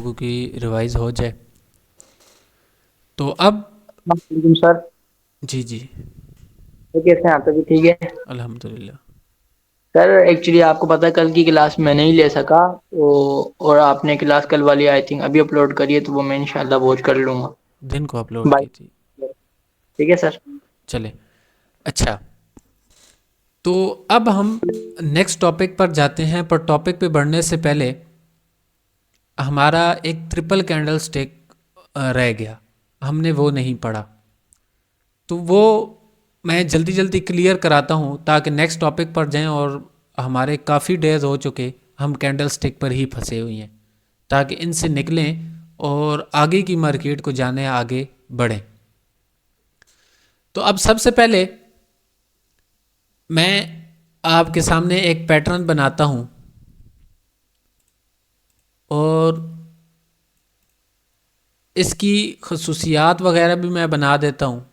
लोगों की रिवाइज हो जाए। तो अब वालेकुम सर। जी जी। तो कैसे हैं आप? तभी ठीक है अल्हम्दुलिल्लाह। सर। एक्चुअली आपको पता है कल की क्लास मैं नहीं ले सका वो, और आपने क्लास कल वाली आई थिंक अभी अपलोड करी है, तो वो मैं इंशाल्लाह वॉच कर लूँगा। दिन को अपलोड बाय। की थी। ठीक है सर। चले। अच्छा, तो अब हम नेक्स्ट टॉपिक पर जाते हैं, पर टॉपिक पे बढ़ने से पहले हमारा एक ट्रिपल कैंडल स्टिक रह गया, हमने वो नहीं पढ़ा। तो वो मैं जल्दी जल्दी क्लियर कराता हूँ ताकि नेक्स्ट टॉपिक पर जाएं, और हमारे काफ़ी डेज हो चुके हम कैंडल स्टिक पर ही फंसे हुए हैं, ताकि इनसे निकलें और आगे की मार्केट को जाने, आगे बढ़ें। तो अब सबसे पहले मैं आपके सामने एक पैटर्न बनाता हूँ और इसकी खसूसियात वगैरह भी मैं बना देता हूँ,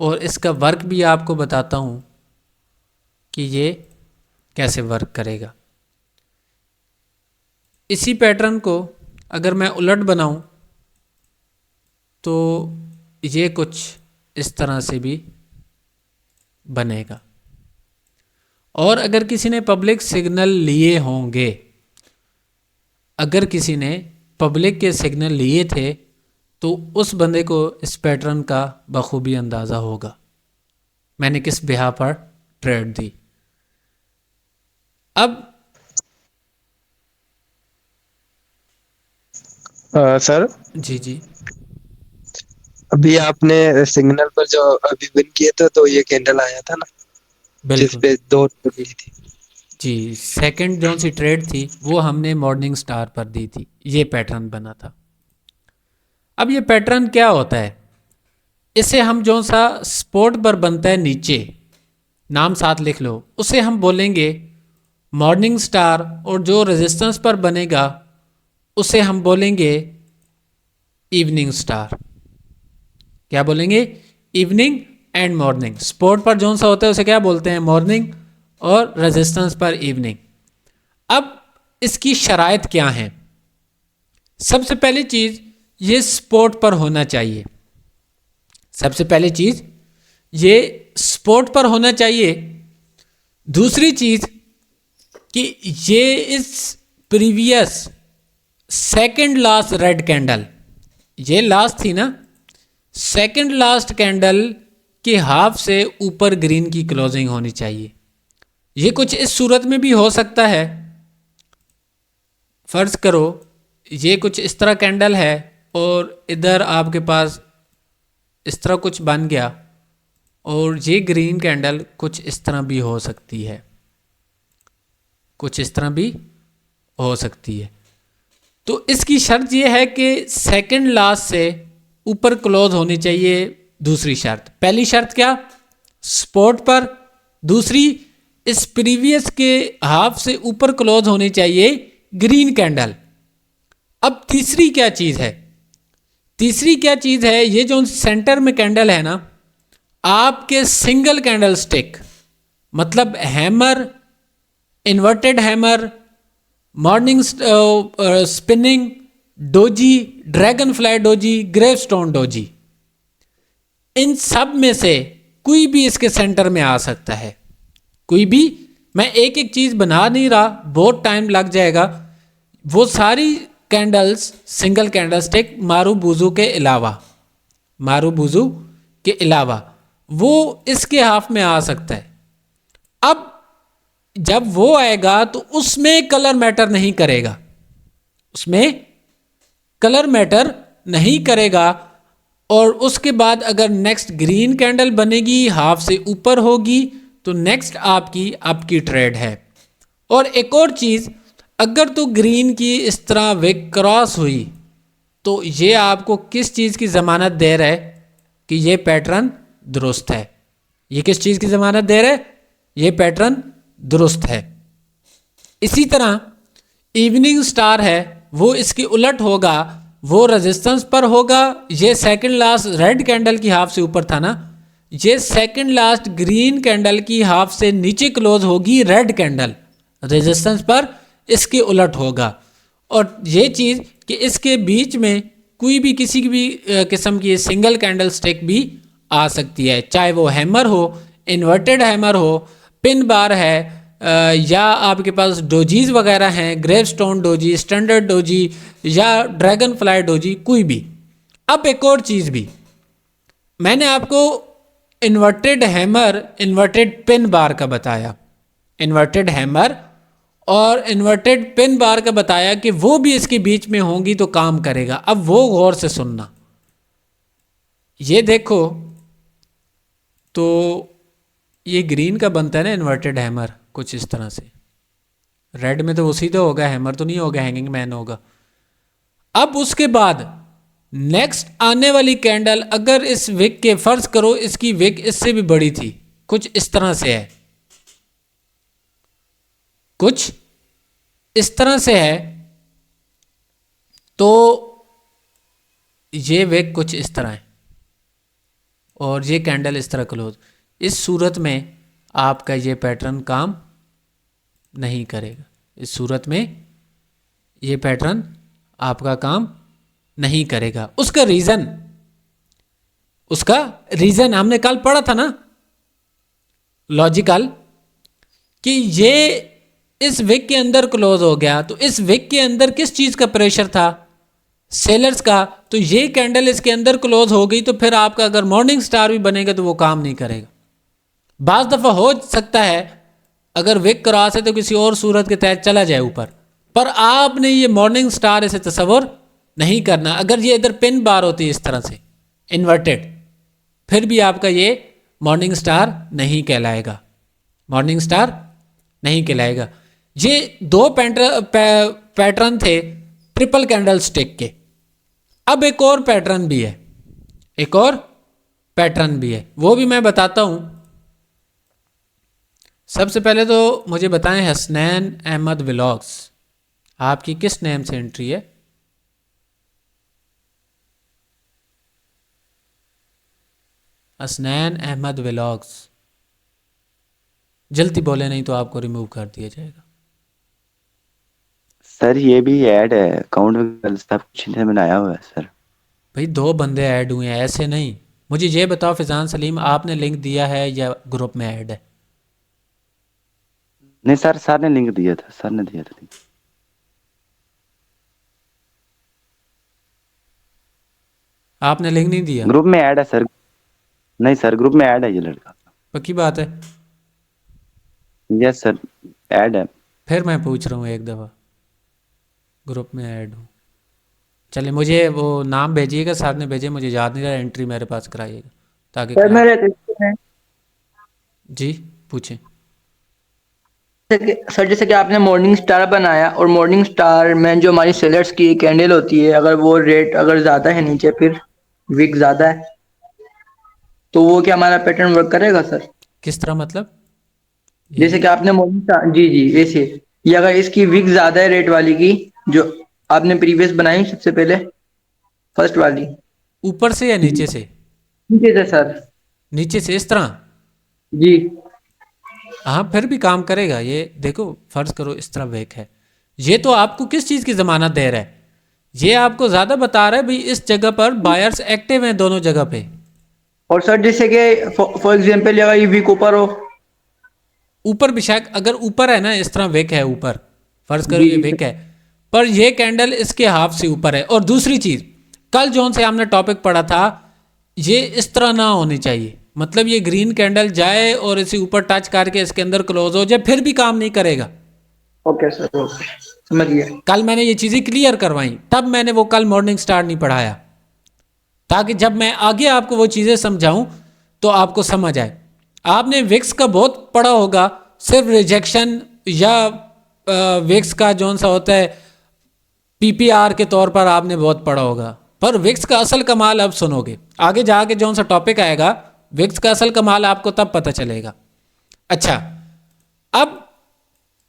और इसका वर्क भी आपको बताता हूँ कि ये कैसे वर्क करेगा। इसी पैटर्न को अगर मैं उलट बनाऊं तो ये कुछ इस तरह से भी बनेगा। और अगर किसी ने पब्लिक सिग्नल लिए होंगे, अगर किसी ने पब्लिक के सिग्नल लिए थे, तो उस बंदे को इस पैटर्न का बखूबी अंदाज़ा होगा मैंने किस बिहा पर ट्रेड दी। अब सर, जी जी। अभी आपने सिग्नल पर जो अभी विन किए थे तो ये कैंडल आया था ना, जिस बिल्कुल। पे दो ली थी। जी, सेकंड जो सी ट्रेड थी वो हमने मॉर्निंग स्टार पर दी थी, ये पैटर्न बना था। अब ये पैटर्न क्या होता है, इसे हम जो सा स्पोर्ट पर बनता है नीचे, नाम साथ लिख लो, उसे हम बोलेंगे मॉर्निंग स्टार, और जो रेजिस्टेंस पर बनेगा उसे हम बोलेंगे इवनिंग स्टार। क्या बोलेंगे? Evening and morning. स्पोर्ट पर जो सा होता है उसे क्या बोलते हैं? मॉर्निंग, और रेजिस्टेंस पर इवनिंग। अब इसकी शराइत क्या है? सबसे पहली चीज, ये स्पोर्ट पर होना चाहिए। सबसे पहली चीज, ये स्पोर्ट पर होना चाहिए। दूसरी चीज कि ये इस previous second last red candle, ये लास्ट थी ना, सेकंड लास्ट कैंडल के हाफ से ऊपर ग्रीन की क्लोजिंग होनी चाहिए। ये कुछ इस सूरत में भी हो सकता है। फर्ज करो ये कुछ इस तरह कैंडल है और इधर आपके पास इस तरह कुछ बन गया, और ये ग्रीन कैंडल कुछ इस तरह भी हो सकती है, कुछ इस तरह भी हो सकती है। तो इसकी शर्त यह है कि सेकंड लास्ट से ऊपर क्लोज होनी चाहिए। दूसरी शर्त, पहली शर्त क्या? स्पॉट पर। दूसरी, इस प्रीवियस के हाफ से ऊपर क्लोज होनी चाहिए ग्रीन कैंडल। अब तीसरी क्या चीज है? तीसरी क्या चीज है, ये जो सेंटर में कैंडल है ना, आपके सिंगल कैंडल स्टिक, मतलब hammer, inverted hammer, morning spinning doji, dragonfly doji, gravestone doji, इन सब में से कोई भी इसके सेंटर में आ सकता है। कोई भी। मैं एक एक चीज बना नहीं रहा, बहुत टाइम लग जाएगा। वो सारी कैंडल्स सिंगल कैंडल स्टिक मारू बुजू के अलावा, मारू बुजू के अलावा वो इसके हाफ में आ सकता है। अब जब वो आएगा तो उसमें कलर मैटर नहीं करेगा, उसमें कलर मैटर नहीं करेगा। और उसके बाद अगर नेक्स्ट ग्रीन कैंडल बनेगी, हाफ से ऊपर होगी, तो नेक्स्ट आपकी ट्रेड है। और एक और चीज, अगर तो ग्रीन की इस तरह विक क्रॉस हुई, तो ये आपको किस चीज की जमानत दे रहा है कि ये पैटर्न दुरुस्त है? ये किस चीज की जमानत दे रहा है? ये पैटर्न दुरुस्त है। इसी तरह इवनिंग स्टार है, वो इसकी उलट होगा, वो रेजिस्टेंस पर होगा। ये सेकंड लास्ट रेड कैंडल की हाफ से ऊपर था ना, ये सेकंड लास्ट ग्रीन कैंडल की हाफ से नीचे क्लोज होगी रेड कैंडल, रेजिस्टेंस पर इसके उलट होगा। और ये चीज़ कि इसके बीच में कोई भी किसी की भी किस्म की सिंगल कैंडल स्टिक भी आ सकती है, चाहे वो हैमर हो, इन्वर्टेड हैमर हो, पिन बार है, या आपके पास डोजीज वगैरह हैं, ग्रेवस्टोन डोजी, स्टैंडर्ड डोजी या ड्रैगन फ्लाई डोजी, कोई भी। अब एक और चीज़ भी मैंने आपको inverted hammer, inverted pin bar का बताया, इन्वर्टेड हैमर और इन्वर्टेड पिन बार का बताया कि वो भी इसके बीच में होंगी तो काम करेगा। अब वो गौर से सुनना, ये देखो तो ये ग्रीन का बनता है ना इन्वर्टेड हैमर, कुछ इस तरह से। रेड में तो वो सीधा होगा, हैमर तो नहीं होगा, हैंगिंग मैन होगा। अब उसके बाद नेक्स्ट आने वाली कैंडल अगर इस विक के, फर्ज करो इसकी विक इससे भी बड़ी थी, कुछ इस तरह से है, कुछ इस तरह से है, तो ये विक कुछ इस तरह है और ये कैंडल इस तरह क्लोज। इस सूरत में आपका ये पैटर्न काम नहीं करेगा, इस सूरत में ये पैटर्न आपका काम नहीं करेगा। उसका रीज़न हमने कल पढ़ा था ना, लॉजिकल, कि ये इस विक के अंदर क्लोज हो गया, तो इस विक के अंदर किस चीज़ का प्रेशर था, सेलर्स का, तो ये कैंडल इसके अंदर क्लोज हो गई, तो फिर आपका अगर मॉर्निंग स्टार भी बनेगा तो वो काम नहीं करेगा। बाज़ दफ़ा हो सकता है अगर विक क्रॉस है तो किसी और सूरत के तहत चला जाए ऊपर, पर आपने ये मॉर्निंग स्टार ऐसे तस्वर नहीं करना। अगर ये इधर पिन बार होती है इस तरह से इन्वर्टेड, फिर भी आपका ये मॉर्निंग स्टार नहीं कहलाएगा, मॉर्निंग स्टार नहीं कहलाएगा। ये दो पैटर्न थे ट्रिपल कैंडल स्टिक के। अब एक और पैटर्न भी है, एक और पैटर्न भी है, वो भी मैं बताता हूं। सबसे पहले तो मुझे बताएं, हसनैन अहमद व्लॉग्स, आपकी किस नेम से एंट्री है? हसनैन अहमद व्लॉग्स, जल्दी बोले नहीं तो आपको रिमूव कर दिया जाएगा। सर ये भी ऐड है अकाउंट में, सब कुछ इन्हें बनाया हुआ है सर। भाई 2 बंदे ऐड हुए हैं, ऐसे नहीं। मुझे ये बताओ फिजान सलीम, आपने लिंक दिया है या ग्रुप में ऐड है? नहीं सर ने लिंक दिया था, सर ने दिया था लिंक। आपने लिंक नहीं दिया? ग्रुप में ऐड है सर। नहीं सर, ग्रुप में ऐड है ये लड़का। पक्की बात है? यस सर, ऐड है। फिर मैं पूछ रहा हूँ एक दफ़ा, ग्रुप में ऐड हूँ। चलिए मुझे वो नाम भेजिएगा, साथ में भेजिए, मुझे याद नहीं रहा, एंट्री मेरे पास कराइएगा ताकि सर मेरे क्वेश्चन है, जी पूछें। सर जैसे कि आपने मॉर्निंग स्टार बनाया और मॉर्निंग स्टार में जो हमारी सेलर्स की कैंडल होती है, अगर वो रेट अगर ज़्यादा है नीचे, फिर विक ज़्यादा है, तो वो क्या हमारा पैटर्न वर्क करेगा सर? किस तरह मतलब? जैसे कि आपने मॉर्निंग स्टार, जी जी, वैसे ये अगर इसकी विक ज़्यादा है रेट वाली की, जो आपने प्रीवियस बनाई सबसे पहले फर्स्ट वाली, ऊपर से या नीचे से? नीचे से सर। नीचे से इस तरह? जी हाँ फिर भी काम करेगा। ये देखो फर्ज करो इस तरह वेक है, ये तो आपको किस चीज़ की ज़मानत दे रहा है? ये आपको ज़्यादा बता रहा है भाई इस जगह पर बायर्स एक्टिव हैं दोनों जगह पे। और सर जैसे कि फॉर एग्जांपल अगर ये वीक ऊपर हो, ऊपर भी शायद, अगर ऊपर है ना इस तरह वेक है ऊपर, फर्ज करो जी ये जी वेक है, पर ये कैंडल इसके हाफ से ऊपर है। और दूसरी चीज़, कल जौन से हमने टॉपिक पढ़ा था, ये इस तरह ना होनी चाहिए, मतलब ये ग्रीन कैंडल जाए और इसे ऊपर टच करके इसके अंदर क्लोज हो जाए, फिर भी काम नहीं करेगा। ओके सर, ओके समझ गया। कल मैंने ये चीज़ें क्लियर करवाई, तब मैंने वो कल मॉर्निंग स्टार नहीं पढ़ाया, ताकि जब मैं आगे आपको वो चीज़ें समझाऊं तो आपको समझ आए। आपने विक्स का बहुत पढ़ा होगा, सिर्फ रिजेक्शन या विक्स का जौन सा होता है पीपीआर के तौर पर आपने बहुत पढ़ा होगा, पर विक्स का असल कमाल अब सुनोगे आगे जाके, जौन सा टॉपिक आएगा विक्स का असल कमाल आपको तब पता चलेगा। अच्छा, अब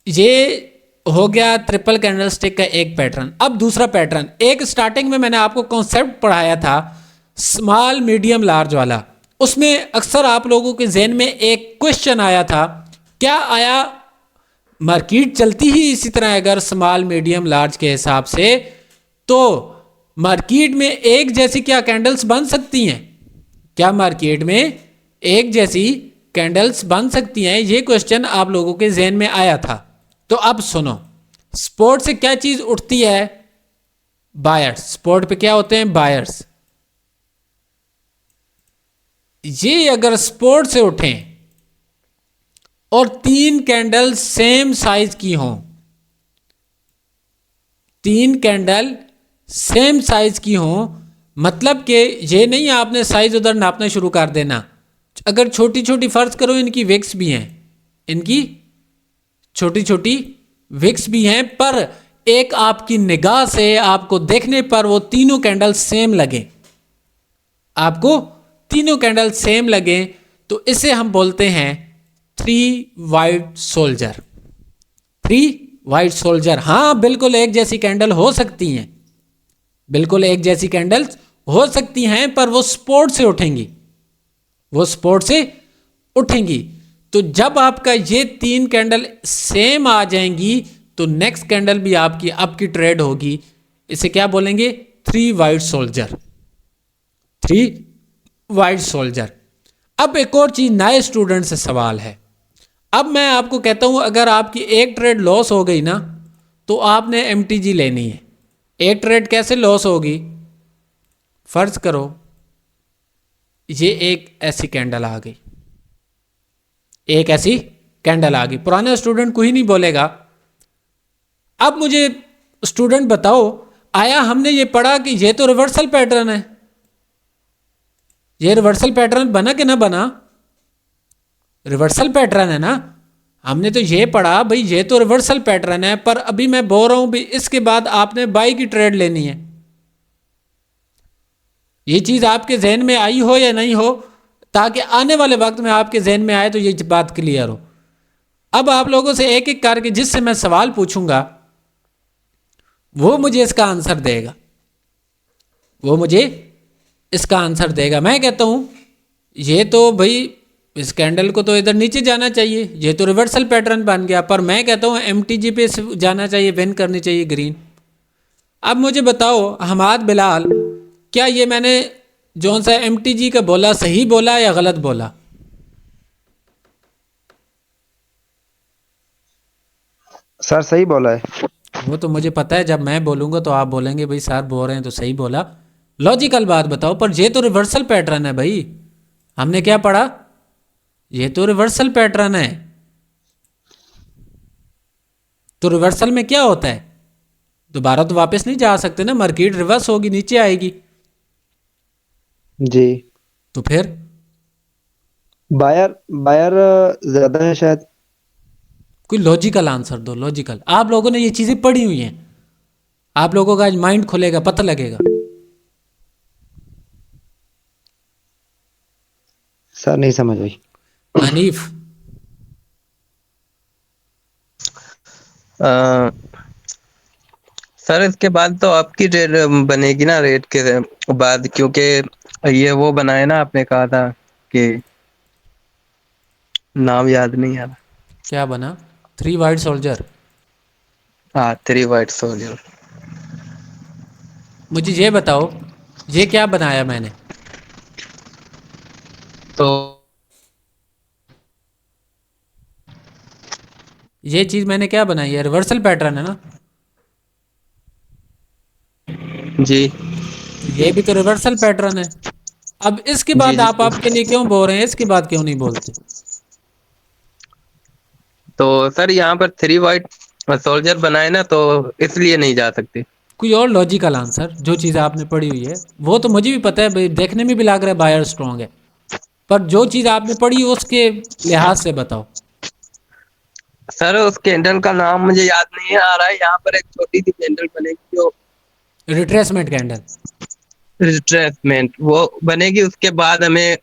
ये हो गया ट्रिपल कैंडलस्टिक का एक पैटर्न। अब दूसरा पैटर्न, एक स्टार्टिंग में मैंने आपको कॉन्सेप्ट पढ़ाया था स्मॉल मीडियम लार्ज वाला, उसमें अक्सर आप लोगों के जहन में एक क्वेश्चन आया था, क्या आया मार्केट चलती ही इसी तरह अगर स्मॉल मीडियम लार्ज के हिसाब से, तो मार्केट में एक जैसी क्या कैंडल्स बन सकती हैं? क्या मार्केट में एक जैसी कैंडल्स बन सकती हैं? ये क्वेश्चन आप लोगों के जहन में आया था। तो अब सुनो, सपोर्ट से क्या चीज उठती है? बायर्स। सपोर्ट पे क्या होते हैं? बायर्स। ये अगर सपोर्ट से उठें और तीन कैंडल सेम साइज की हों, तीन कैंडल सेम साइज की हों, मतलब कि ये नहीं आपने साइज उधर नापना शुरू कर देना। अगर छोटी छोटी फर्ज करो, इनकी विक्स भी हैं, इनकी छोटी छोटी विक्स भी हैं, पर एक आपकी निगाह से आपको देखने पर वो तीनों कैंडल सेम लगे, आपको तीनों कैंडल सेम लगे, तो इसे हम बोलते हैं three white soldier. Three white soldier. हाँ, बिल्कुल एक जैसी कैंडल हो सकती हैं, बिल्कुल एक जैसी कैंडल्स हो सकती हैं, पर वो सपोर्ट से उठेंगी, वो सपोर्ट से उठेंगी। तो जब आपका ये तीन कैंडल सेम आ जाएंगी, तो नेक्स्ट कैंडल भी आपकी अप की ट्रेड होगी। इसे क्या बोलेंगे? Three white soldier. Three white soldier. अब एक और चीज नए स्टूडेंट से सवाल है। अब मैं आपको कहता हूं, अगर आपकी एक ट्रेड लॉस हो गई ना, तो आपने एमटीजी लेनी है। एक ट्रेड कैसे लॉस होगी? फर्ज करो ये एक ऐसी कैंडल आ गई, एक ऐसी कैंडल आ गई। पुराने स्टूडेंट कोई नहीं बोलेगा। अब मुझे स्टूडेंट बताओ, आया हमने ये पढ़ा कि ये तो रिवर्सल पैटर्न है, ये रिवर्सल पैटर्न बना कि ना बना? रिवर्सल पैटर्न है ना। हमने तो ये पढ़ा भाई ये तो रिवर्सल पैटर्न है, पर अभी मैं बोल रहा हूं भी इसके बाद आपने बाई की ट्रेड लेनी है। ये चीज आपके जहन में आई हो या नहीं हो, ताकि आने वाले वक्त में आपके जहन में आए तो ये बात क्लियर हो। अब आप लोगों से एक एक करके जिससे मैं सवाल पूछूंगा वो मुझे इसका आंसर देगा, वो मुझे इसका आंसर देगा। मैं कहता हूं ये तो भाई इस कैंडल को तो इधर नीचे जाना चाहिए, ये तो रिवर्सल पैटर्न बन गया, पर मैं कहता हूं एमटीजी पे जाना चाहिए, विन करनी चाहिए ग्रीन। अब मुझे बताओ हमाद बिलाल, क्या ये मैंने जो सा एमटीजी का बोला सही बोला या गलत बोला? सर सही बोला है। वो तो मुझे पता है, जब मैं बोलूंगा तो आप बोलेंगे भाई सर बोल रहे हैं तो सही बोला। लॉजिकल बात बताओ, पर ये तो रिवर्सल पैटर्न है भाई, हमने क्या पढ़ा? ये तो रिवर्सल पैटर्न है। तो रिवर्सल में क्या होता है? दोबारा तो वापस नहीं जा सकते ना, मार्केट रिवर्स होगी, नीचे आएगी। जी। तो फिर बायर बायर ज्यादा है शायद। कोई लॉजिकल आंसर दो, लॉजिकल। आप लोगों ने ये चीजें पढ़ी हुई हैं, आप लोगों का आज माइंड खुलेगा, पता लगेगा। सर नहीं समझ आई। हनीफ, सर इसके बाद तो आपकी रेट बनेगी ना, रेट के बाद, क्योंकि ये वो बनाए ना, आपने कहा था कि नाम याद नहीं आ रहा। क्या बना? Three white soldier. हाँ, थ्री वाइट सोल्जर। मुझे ये बताओ ये क्या बनाया मैंने? तो ये चीज मैंने क्या बनाई है? रिवर्सल पैटर्न है ना। जी तो ये भी तो रिवर्सल पैटर्न है। अब इसके जी बाद जी। आप आपके लिए क्यों बोल रहे हैं, इसके बाद क्यों नहीं बोलते? तो सर यहाँ पर थ्री वाइट सोल्जर बनाए ना, तो इसलिए नहीं जा सकते। कोई और लॉजिकल आंसर, जो चीज़ आपने पढ़ी हुई है। वो तो मुझे भी पता है भाई, देखने में भी लग रहा है बायर स्ट्रॉन्ग है, पर जो चीज़ आपने पढ़ी उसके लिहाज से बताओ। सर उस कैंडल का नाम मुझे याद नहीं आ रहा है। यहाँ पर एक छोटी सी कैंडल बनेगी जो रिट्रेसमेंट कैंडल। रिट्रेसमेंट वो बनेगी, उसके बाद हमें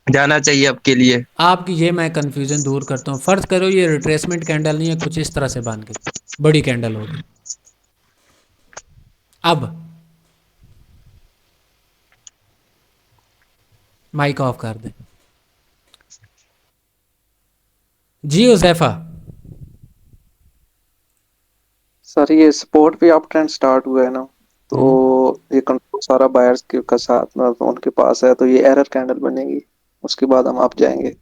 जाना चाहिए आपके लिए। आपकी ये मैं कंफ्यूजन दूर करता हूँ। फर्ज करो ये रिट्रेसमेंट कैंडल नहीं है, कुछ इस तरह से बन गई, बड़ी कैंडल होगी। अब माइक ऑफ कर दें। जी उजैफा, सर ये स्पोर्ट पे अप ट्रेंड स्टार्ट हुआ है ना, तो ये कंट्रोल सारा बायर्स के का साथ में तो उनके पास है, तो ये एरर कैंडल बनेगी, उसके बाद हम आप जाएंगे।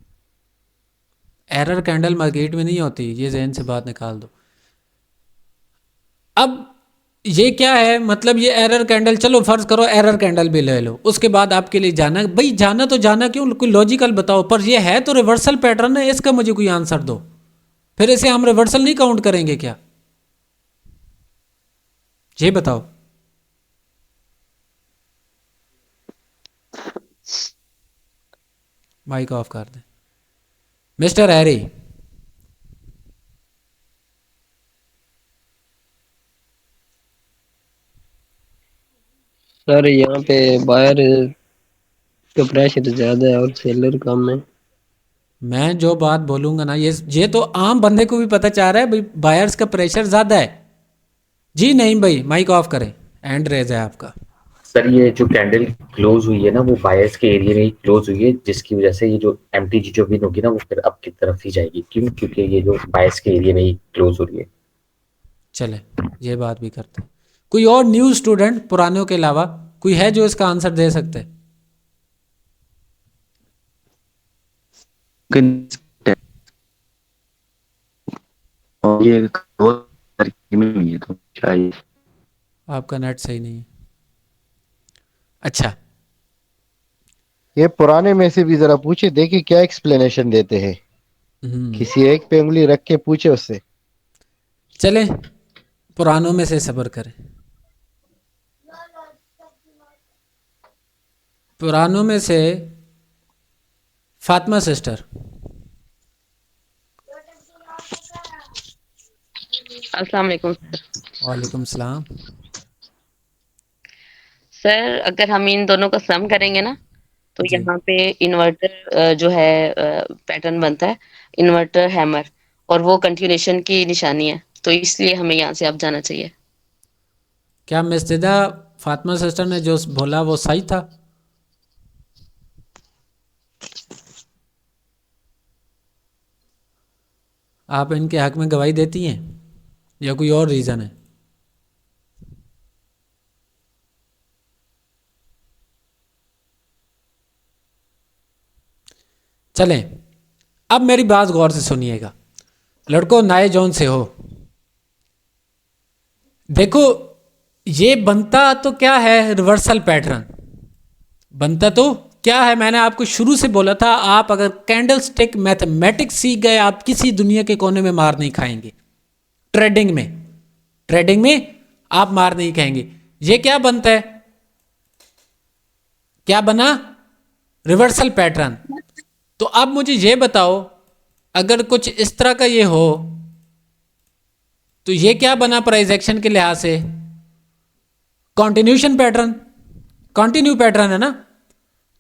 एरर कैंडल मार्केट में नहीं होती, ये जहन से बात निकाल दो। अब ये क्या है, मतलब ये एरर कैंडल, चलो फर्ज करो एरर कैंडल भी ले लो, उसके बाद आपके लिए जाना, भाई जाना तो जाना क्यों, कोई लॉजिकल बताओ, पर ये है तो रिवर्सल पैटर्न है, इसका मुझे कोई आंसर दो, फिर इसे हम रिवर्सल नहीं काउंट करेंगे क्या, ये बताओ। माइक ऑफ कर दें मिस्टर हैरी। सर यहाँ पे बायर का प्रेशर ज्यादा है और सेलर कम है। मैं जो बात बोलूंगा ना, ये तो आम बंदे को भी पता चल रहा है भाई, बायर्स का प्रेशर ज़्यादा है। जी नहीं भाई, माइक ऑफ करें, हैंड रेज है आपका। सर ये जो कैंडल क्लोज हुई है ना, वो बायर्स के एरिया में ही क्लोज हुई है, जिसकी वजह से ये जो एमटीजी जो विन होगी ना, वो फिर अप की तरफ ही जाएगी। क्यों? क्योंकि ये जो बायर्स के एरिया में ही क्लोज हो रही है। चले ये बात भी करते हैं। कोई और न्यू स्टूडेंट पुरानों के अलावा कोई है जो इसका आंसर दे सकते हैं? और ये में हुई है तो शायद। आपका नेट सही नहीं है। अच्छा, ये पुराने में से भी जरा पूछे, देखिए क्या एक्सप्लेनेशन देते हैं। किसी एक पे उंगली रख के पूछे उससे। चले पुरानों में से सब्र करें। पुरानों में से फातिमा सिस्टर। अस्सलाम वालेकुम वालेकुम सलाम। सर, अगर हम इन दोनों का सम करेंगे ना, तो यहाँ पे इन्वर्टर जो है पैटर्न बनता है, इन्वर्टर हैमर, और वो कंटिन्यूएशन की निशानी है, तो इसलिए हमें यहाँ से अब जाना चाहिए। क्या मिस्तिदा फातिमा सिस्टर ने जो बोला वो सही था? आप इनके हक में गवाही देती हैं या कोई और रीज़न है? चलें, अब मेरी बात गौर से सुनिएगा। लड़कों नए जोन से हो, देखो ये बनता तो क्या है, रिवर्सल पैटर्न बनता तो क्या है। मैंने आपको शुरू से बोला था, आप अगर कैंडल स्टिक मैथमेटिक्स सीख गए, आप किसी दुनिया के कोने में मार नहीं खाएंगे। ट्रेडिंग में आप मार नहीं खाएंगे। ये क्या बनता है, क्या बना, रिवर्सल पैटर्न। तो अब मुझे ये बताओ, अगर कुछ इस तरह का ये हो तो ये क्या बना प्राइस एक्शन के लिहाज से, कॉन्टिन्यूशन पैटर्न, कॉन्टिन्यू पैटर्न है ना।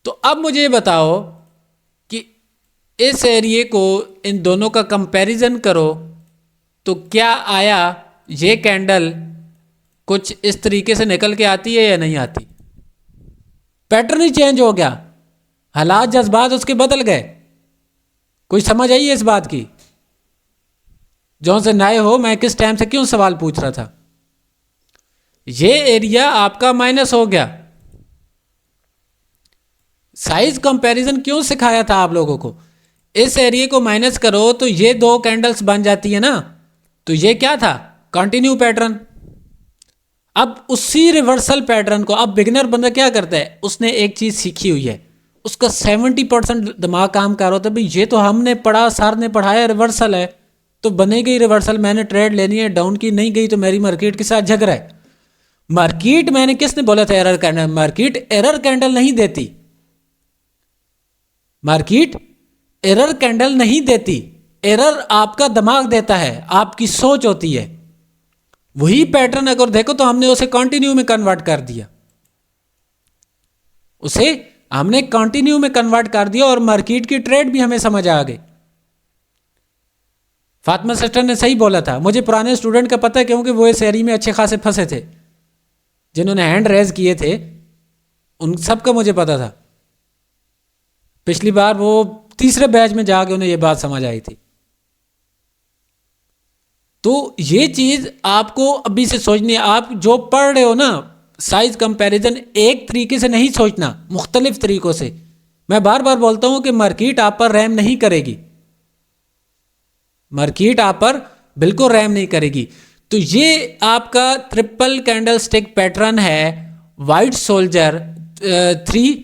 तो अब मुझे ये बताओ कि इस एरिए को इन दोनों का कंपैरिजन करो, तो क्या आया ये कैंडल कुछ इस तरीके से निकल के आती है या नहीं आती? पैटर्न ही चेंज हो गया, हालात जज्बात उसके बदल गए। कोई समझ आई है इस बात की? जो से नए हो, मैं किस टाइम से क्यों सवाल पूछ रहा था। ये एरिया आपका माइनस हो गया। साइज कंपैरिजन क्यों सिखाया था आप लोगों को? इस एरिया को माइनस करो तो ये दो कैंडल्स बन जाती है ना, तो ये क्या था, कंटिन्यू पैटर्न। अब उसी रिवर्सल पैटर्न को अब बिगिनर बंदा क्या करता है, उसने एक चीज सीखी हुई है, उसका 70% दिमाग काम कर रहा होता है, भाई ये तो हमने पढ़ा, सर ने पढ़ाया, रिवर्सल है तो बनेगी रिवर्सल, मैंने ट्रेड लेनी है, डाउन की नहीं गई तो मेरी मार्केट के साथ झगड़ा है। मार्केट, मैंने किसने बोला था error candle, market error candle नहीं देती, मार्केट एरर कैंडल नहीं देती, एरर आपका दिमाग देता है, आपकी सोच होती है। वही पैटर्न अगर देखो तो हमने उसे कंटिन्यू में कन्वर्ट कर दिया, उसे हमने कंटिन्यू में कन्वर्ट कर दिया और मार्केट की ट्रेड भी हमें समझ आ गई। फातिमा सिस्टर ने सही बोला था, मुझे पुराने स्टूडेंट का पता है क्योंकि वो इस एरिया में अच्छे खासे फंसे थे, जिन्होंने हैंड रेज किए थे उन सब का मुझे पता था। पिछली बार वो तीसरे बैच में जाके उन्हें ये बात समझ आई थी। तो ये चीज़ आपको अभी से सोचनी है। आप जो पढ़ रहे हो ना, साइज कंपैरिजन एक तरीके से नहीं सोचना, मुख्तलिफ तरीक़ों से। मैं बार बार बोलता हूँ कि मार्केट आप पर रहम नहीं करेगी, मार्केट आप पर बिल्कुल रहम नहीं करेगी। तो ये आपका ट्रिपल कैंडल स्टिक पैटर्न है, वाइट सोल्जर, 3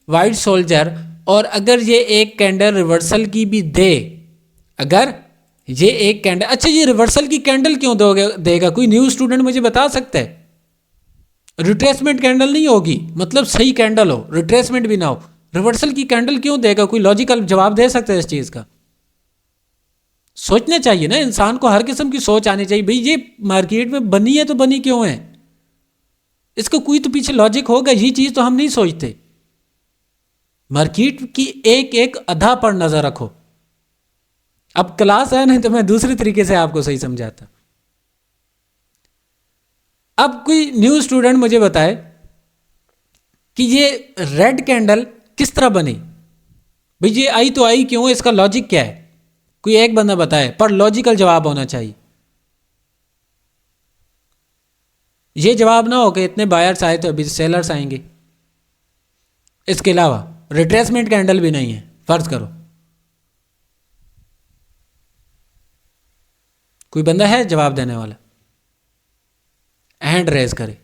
वाइट सोल्जर। और अगर ये एक कैंडल रिवर्सल की भी दे, अगर ये एक कैंडल, अच्छा ये रिवर्सल की कैंडल क्यों देगा? कोई न्यू स्टूडेंट मुझे बता सकता है? रिट्रेसमेंट कैंडल नहीं होगी, मतलब सही कैंडल हो, रिट्रेसमेंट भी ना हो, रिवर्सल की कैंडल क्यों देगा? कोई लॉजिकल जवाब दे सकता है इस चीज़ का? सोचना चाहिए ना इंसान को, हर किस्म की सोच आनी चाहिए। भाई ये मार्केट में बनी है तो बनी क्यों है, इसका कोई तो पीछे लॉजिक होगा। ये चीज़ तो हम नहीं सोचते। मार्केट की एक एक अधा पर नजर रखो। अब क्लास है नहीं तो मैं दूसरे तरीके से आपको सही समझाता। अब कोई न्यू स्टूडेंट मुझे बताए कि ये रेड कैंडल किस तरह बनी, भाई ये आई तो आई क्यों, इसका लॉजिक क्या है? कोई एक बंदा बताए, पर लॉजिकल जवाब होना चाहिए। ये जवाब ना हो कि इतने बायर्स आए तो अभी सेलर्स आएंगे। इसके अलावा रिट्रेसमेंट कैंडल भी नहीं है, फर्ज करो। कोई बंदा है जवाब देने वाला? हैंड रेज करे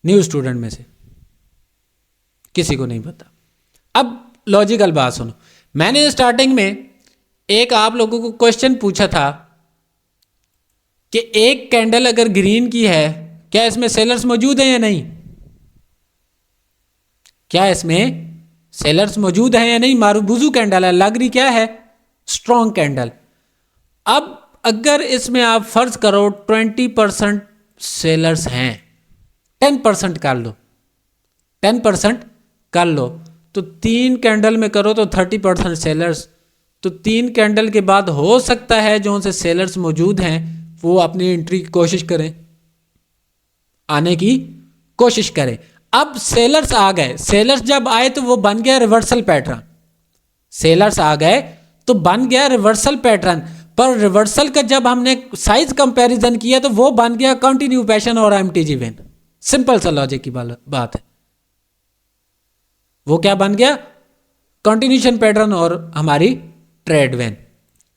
न्यू स्टूडेंट में से, किसी को नहीं पता। अब लॉजिकल बात सुनो, मैंने स्टार्टिंग में एक आप लोगों को क्वेश्चन पूछा था कि एक कैंडल अगर ग्रीन की है, क्या इसमें सेलर्स मौजूद हैं या नहीं? क्या इसमें सेलर्स मौजूद हैं या नहीं? मारूबुजू कैंडल है, लग रही क्या है? Strong candle. अब अगर इसमें आप फर्ज करो 20% सेलर्स हैं, 10% कर लो, 10% कर लो, तो 3 कैंडल में करो तो 30% सेलर्स। तो 3 कैंडल के बाद हो सकता है जो उनसे सेलर्स मौजूद हैं वो अपनी एंट्री की कोशिश करें, आने की कोशिश करें। अब सेलर्स आ गए, सेलर्स जब आए तो वो बन गया रिवर्सल पैटर्न। सेलर्स आ गए तो बन गया रिवर्सल पैटर्न, पर रिवर्सल का जब हमने साइज कंपैरिजन किया तो वो बन गया कंटिन्यू पैशन और एमटीजी वेन। सिंपल सा लॉजिक की बात है। वो क्या बन गया? कंटिन्यूशन पैटर्न और हमारी ट्रेड वेन।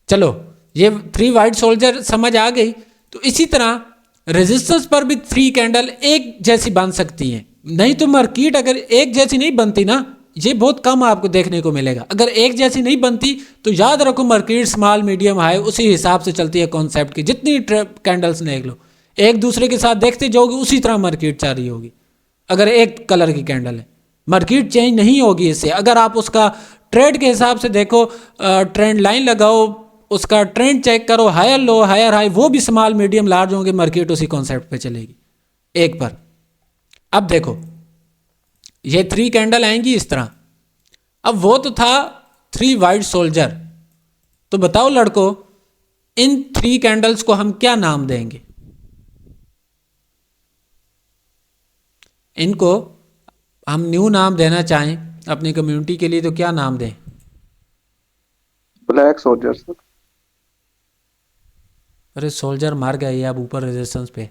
चलो ये 3 वाइट सोल्जर समझ आ गई। तो इसी तरह रेजिस्टेंस पर भी 3 कैंडल एक जैसी बन सकती हैं। नहीं तो मार्केट अगर एक जैसी नहीं बनती ना, ये बहुत कम आपको देखने को मिलेगा। अगर एक जैसी नहीं बनती तो याद रखो मार्केट स्मॉल मीडियम हाई उसी हिसाब से चलती है कॉन्सेप्ट की। जितनी कैंडल्स देख लो, एक दूसरे के साथ देखते जाओगे उसी तरह मार्केट चल रही होगी। अगर एक कलर की कैंडल है, मार्केट चेंज नहीं होगी इससे। अगर आप उसका ट्रेड के हिसाब से देखो, ट्रेंड लाइन लगाओ, उसका ट्रेंड चेक करो, हायर लो हायर हाई, वो भी स्मॉल मीडियम लार्ज होंगे, मार्केट उसी कॉन्सेप्ट पे चलेगी एक पर। अब देखो ये 3 कैंडल आएंगी इस तरह। अब वो तो था 3 वाइट सोल्जर। तो बताओ लड़कों, इन 3 कैंडल्स को हम क्या नाम देंगे? इनको हम न्यू नाम देना चाहें अपनी कम्युनिटी के लिए तो क्या नाम दें? Black soldier sir. अरे सोल्जर मार गया ये, अब ऊपर रेजिस्टेंस पे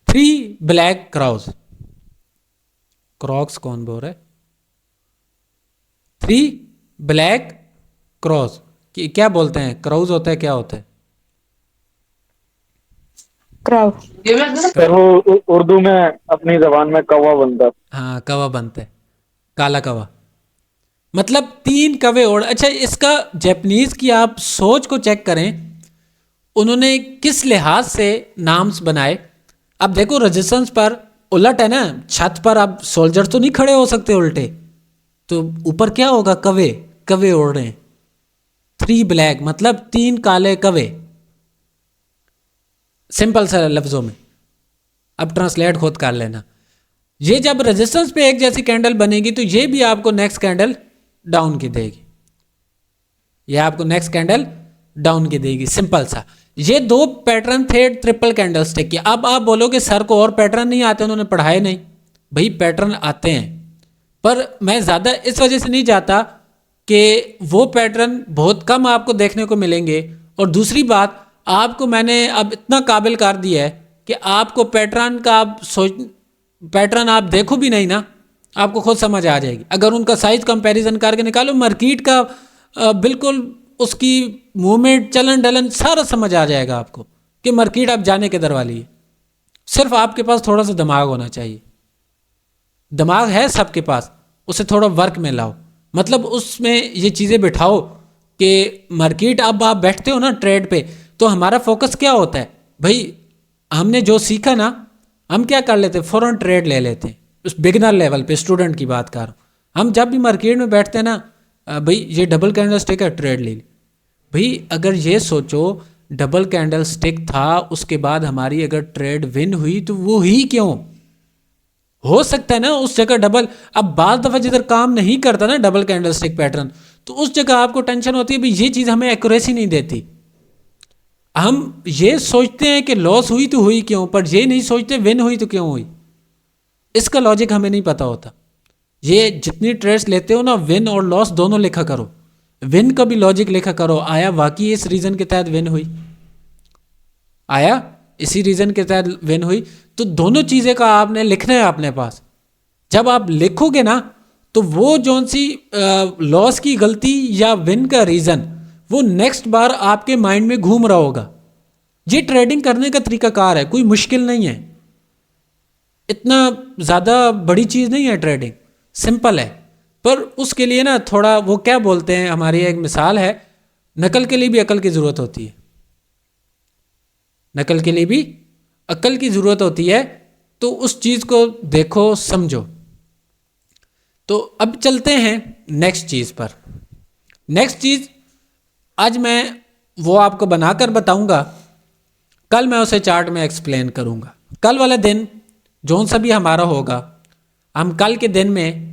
3 ब्लैक क्रॉस। क्रॉक्स कौन बोल रहा है? 3 ब्लैक क्रॉस क्या बोलते हैं? क्राउज होता है, क्या होता है? सर वो उर्दू में अपनी जबान में कौवा बनता है। हाँ कौवा बनता है, काला कौवा, मतलब 3 कौवे ओढ़। अच्छा इसका जापानीज की आप सोच को चेक करें, उन्होंने किस लिहाज से नाम्स बनाए। अब देखो रेजिस्टेंस पर उलट है ना, छत पर अब सोल्जर तो नहीं खड़े हो सकते उल्टे, तो ऊपर क्या होगा? कौवे, कौवे ओढ़ रहे हैं। 3 ब्लैक मतलब 3 काले कौवे, सिंपल सा लफ्जों में। अब ट्रांसलेट खुद कर लेना। ये जब रेजिस्टेंस पे एक जैसी कैंडल बनेगी तो ये भी आपको नेक्स्ट कैंडल डाउन की देगी, ये आपको नेक्स्ट कैंडल डाउन की देगी, सिंपल सा। ये 2 पैटर्न थे ट्रिपल कैंडल स्टिक के। अब आप बोलोगे सर को और पैटर्न नहीं आते, उन्होंने पढ़ाए नहीं। भाई पैटर्न आते हैं, पर मैं ज़्यादा इस वजह से नहीं जाता कि वो पैटर्न बहुत कम आपको देखने को मिलेंगे। और दूसरी बात, आपको मैंने अब इतना काबिल कर दिया है कि आपको पैटर्न का आप पैटर्न आप देखो भी नहीं ना, आपको खुद समझ आ जाएगी। अगर उनका साइज कंपैरिजन करके निकालो, मार्केट का बिल्कुल उसकी मूवमेंट, चलन डलन सारा समझ आ जाएगा आपको कि मार्केट अब जाने किधर वाली है। सिर्फ आपके पास थोड़ा सा दिमाग होना चाहिए। दिमाग है सबके पास, उसे थोड़ा वर्क में लाओ, मतलब उसमें ये चीज़ें बिठाओ कि मार्केट, अब आप बैठते हो ना ट्रेड पे, तो हमारा फोकस क्या होता है भाई, हमने जो सीखा ना, हम क्या कर लेते हैं, फ़ौरन ट्रेड ले लेते हैं। उस बिगनर लेवल पे, स्टूडेंट की बात कर रहा हूँ। हम जब भी मार्केट में बैठते हैं ना, भाई ये डबल कैंडल स्टिक है, ट्रेड ले ली। भाई अगर ये सोचो डबल कैंडल स्टिक था, उसके बाद हमारी अगर ट्रेड विन हुई तो वो ही क्यों हो सकता है ना उस जगह डबल। अब बार दफ़ा जिधर काम नहीं करता ना डबल कैंडल स्टिक पैटर्न, तो उस जगह आपको टेंशन होती है भाई ये चीज़ हमें एक्यूरेसी नहीं देती। हम ये सोचते हैं कि लॉस हुई तो हुई क्यों, पर ये नहीं सोचते विन हुई तो क्यों हुई। इसका लॉजिक हमें नहीं पता होता। ये जितनी ट्रेड्स लेते हो ना, विन और लॉस दोनों लिखा करो। विन का भी लॉजिक लिखा करो, आया वाकई इस रीज़न के तहत विन हुई, आया इसी रीज़न के तहत विन हुई, तो दोनों चीज़ें का आपने लिखना है अपने पास। जब आप लिखोगे ना, तो वो जौन सी लॉस की गलती या विन का रीज़न, वो नेक्स्ट बार आपके माइंड में घूम रहा होगा। ये ट्रेडिंग करने का तरीकाकार है, कोई मुश्किल नहीं है, इतना ज़्यादा बड़ी चीज़ नहीं है ट्रेडिंग, सिंपल है। पर उसके लिए ना थोड़ा वो क्या बोलते हैं, हमारी एक मिसाल है, नकल के लिए भी अकल की ज़रूरत होती है। नकल के लिए भी अकल की ज़रूरत होती है, तो उस चीज़ को देखो समझो। तो अब चलते हैं नेक्स्ट चीज़ पर। नेक्स्ट चीज़ आज मैं वो आपको बनाकर बताऊंगा, कल मैं उसे चार्ट में एक्सप्लेन करूंगा। कल वाला दिन जौन सा भी हमारा होगा, हम कल के दिन में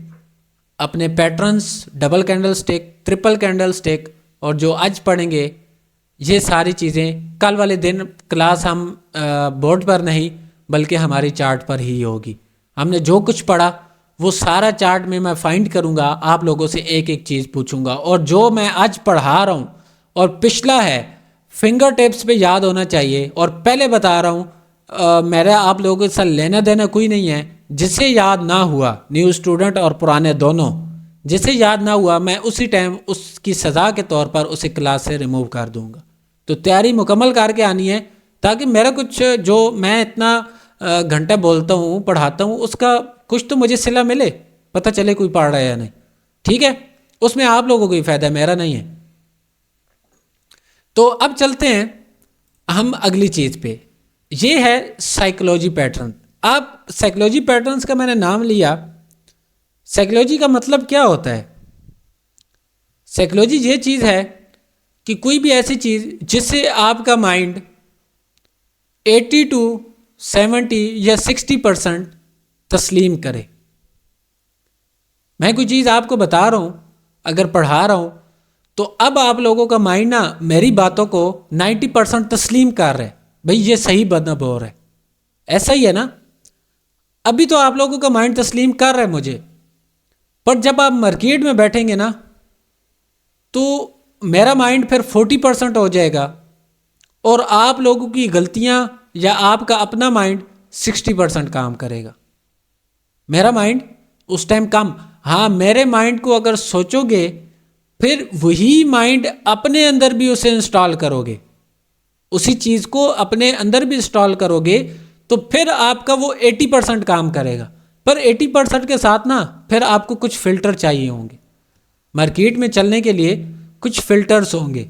अपने patterns, double candle stick, triple candle stick और जो आज पढ़ेंगे, ये सारी चीज़ें कल वाले दिन क्लास हम बोर्ड पर नहीं बल्कि हमारी चार्ट पर ही होगी। हमने जो कुछ पढ़ा वो सारा चार्ट में मैं फाइंड करूँगा, आप लोगों से एक एक चीज़ पूछूंगा, और जो मैं आज पढ़ा रहा हूँ और पिछला है फिंगर टिप्स पे याद होना चाहिए। और पहले बता रहा हूँ, मेरा आप लोगों के साथ लेना देना कोई नहीं है। जिसे याद ना हुआ, न्यू स्टूडेंट और पुराने दोनों, जिसे याद ना हुआ मैं उसी टाइम उसकी सज़ा के तौर पर उसे क्लास से रिमूव कर दूंगा। तो तैयारी मुकम्मल करके आनी है, ताकि मेरा कुछ जो मैं इतना घंटा बोलता हूँ, पढ़ाता हूँ, उसका कुछ तो मुझे सिला मिले, पता चले कोई पढ़ रहा है या नहीं। ठीक है, उसमें आप लोगों को ही फ़ायदा है, मेरा नहीं है। तो अब चलते हैं हम अगली चीज़ पे, ये है साइकोलॉजी पैटर्न। अब साइकोलॉजी पैटर्न्स का मैंने नाम लिया, साइकोलॉजी का मतलब क्या होता है? साइकोलॉजी ये चीज़ है कि कोई भी ऐसी चीज़ जिससे आपका माइंड 80 to 70 या 60% तस्लीम करे। मैं कोई चीज़ आपको बता रहा हूँ, अगर पढ़ा रहा हूँ, तो अब आप लोगों का माइंड ना मेरी बातों को 90% तस्लीम कर रहा है, भाई ये सही बदनब हो रहा है, ऐसा ही है ना। अभी तो आप लोगों का माइंड तस्लीम कर रहा है मुझे, पर जब आप मार्केट में बैठेंगे ना, तो मेरा माइंड फिर 40% हो जाएगा और आप लोगों की गलतियां या आपका अपना माइंड 60% काम करेगा। मेरा माइंड उस टाइम कम, हाँ मेरे माइंड को अगर सोचोगे, फिर वही माइंड अपने अंदर भी उसे इंस्टॉल करोगे, उसी चीज़ को अपने अंदर भी इंस्टॉल करोगे, तो फिर आपका वो 80% काम करेगा। पर 80% के साथ ना फिर आपको कुछ फ़िल्टर चाहिए होंगे। मार्केट में चलने के लिए कुछ फ़िल्टर्स होंगे।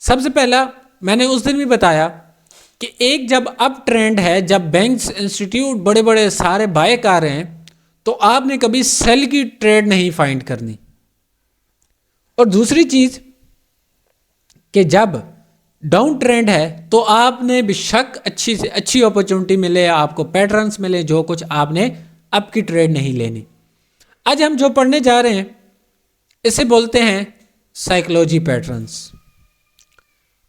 सबसे पहला मैंने उस दिन भी बताया कि एक जब अप ट्रेंड है, जब बैंक्स, इंस्टीट्यूट बड़े बड़े सारे बाय कर रहे हैं, तो आपने कभी सेल की ट्रेड नहीं फाइंड करनी। और दूसरी चीज़ कि जब डाउन ट्रेंड है, तो आपने बेशक अच्छी से अच्छी अपॉर्चुनिटी मिले, आपको पैटर्न्स मिले, जो कुछ आपने अप की ट्रेड नहीं लेनी। आज हम जो पढ़ने जा रहे हैं इसे बोलते हैं साइकोलॉजी पैटर्न्स।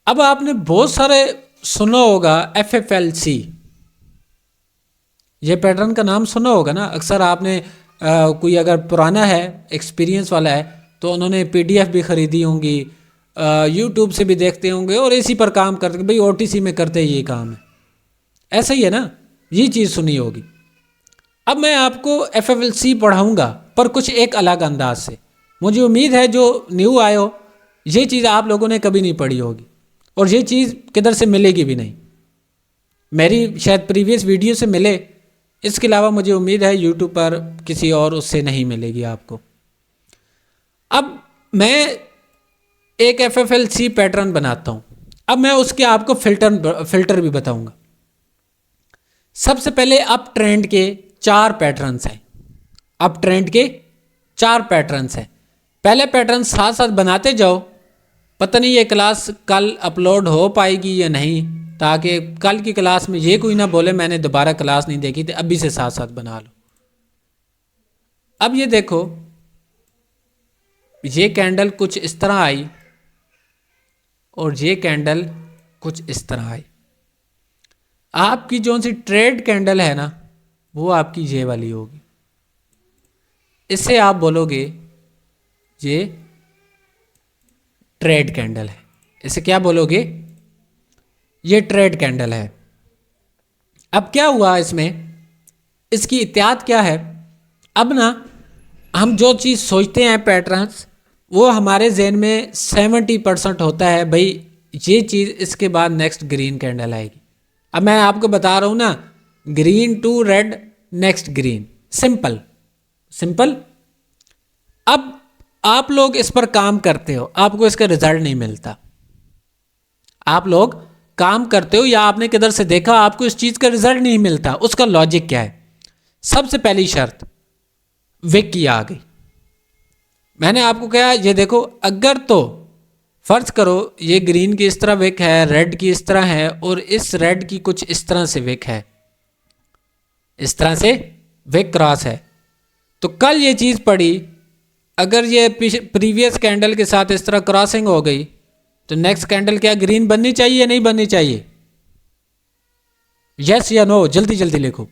अब आपने बहुत सारे सुना होगा FFLC, ये पैटर्न का नाम सुना होगा ना। अक्सर आपने कोई अगर पुराना है, एक्सपीरियंस वाला है, तो उन्होंने PDF भी ख़रीदी होंगी, यूट्यूब से भी देखते होंगे और इसी पर काम करते, भाई OTC में करते ये काम है, ऐसा ही है ना, ये चीज़ सुनी होगी। अब मैं आपको FFLC पढ़ाऊँगा पर कुछ एक अलग अंदाज से। मुझे उम्मीद है जो न्यू आए हो ये चीज़ आप लोगों ने कभी नहीं पढ़ी होगी और ये चीज़ किधर से मिलेगी भी नहीं, मेरी शायद प्रीवियस वीडियो से मिले, इसके अलावा मुझे उम्मीद है यूट्यूब पर किसी और उससे नहीं मिलेगी आपको। अब मैं एक FFLC पैटर्न बनाता हूँ, अब मैं उसके आपको फिल्टर भी बताऊँगा। सबसे पहले अप ट्रेंड के 4 पैटर्न्स हैं, अप ट्रेंड के 4 पैटर्न्स हैं। पहले पैटर्न साथ साथ बनाते जाओ, पता नहीं ये क्लास कल अपलोड हो पाएगी या नहीं, ताकि कल की क्लास में ये कोई ना बोले मैंने दोबारा क्लास नहीं देखी थी, अभी से साथ साथ बना लो। अब ये देखो, ये कैंडल कुछ इस तरह आई और ये कैंडल कुछ इस तरह आई। आपकी जो सी ट्रेड कैंडल है ना, वो आपकी ये वाली होगी। इससे आप बोलोगे ये ट्रेड कैंडल है, इसे क्या बोलोगे, ये ट्रेड कैंडल है। अब क्या हुआ इसमें, इसकी इत्याद क्या है, अब ना हम जो चीज़ सोचते हैं पैटर्न्स, वो हमारे जहन में 70% होता है, भाई ये चीज़ इसके बाद नेक्स्ट ग्रीन कैंडल आएगी। अब मैं आपको बता रहा हूँ ना, green to red next green, simple simple. अब आप लोग इस पर काम करते हो, आपको इसका रिजल्ट नहीं मिलता, आप लोग काम करते हो या आपने किधर से देखा, आपको इस चीज़ का रिजल्ट नहीं मिलता। उसका लॉजिक क्या है, सबसे पहली शर्त विक की आ गई। मैंने आपको कहा ये देखो, अगर तो फर्ज करो ये ग्रीन की इस तरह विक है, रेड की इस तरह है और इस रेड की कुछ इस तरह से विक है, इस तरह से विक क्रॉस है, तो कल ये चीज़ पड़ी, अगर ये प्रीवियस कैंडल के साथ इस तरह क्रॉसिंग हो गई तो नेक्स्ट कैंडल क्या ग्रीन बननी चाहिए या नहीं बननी चाहिए? यस या नो, जल्दी जल्दी लिखो।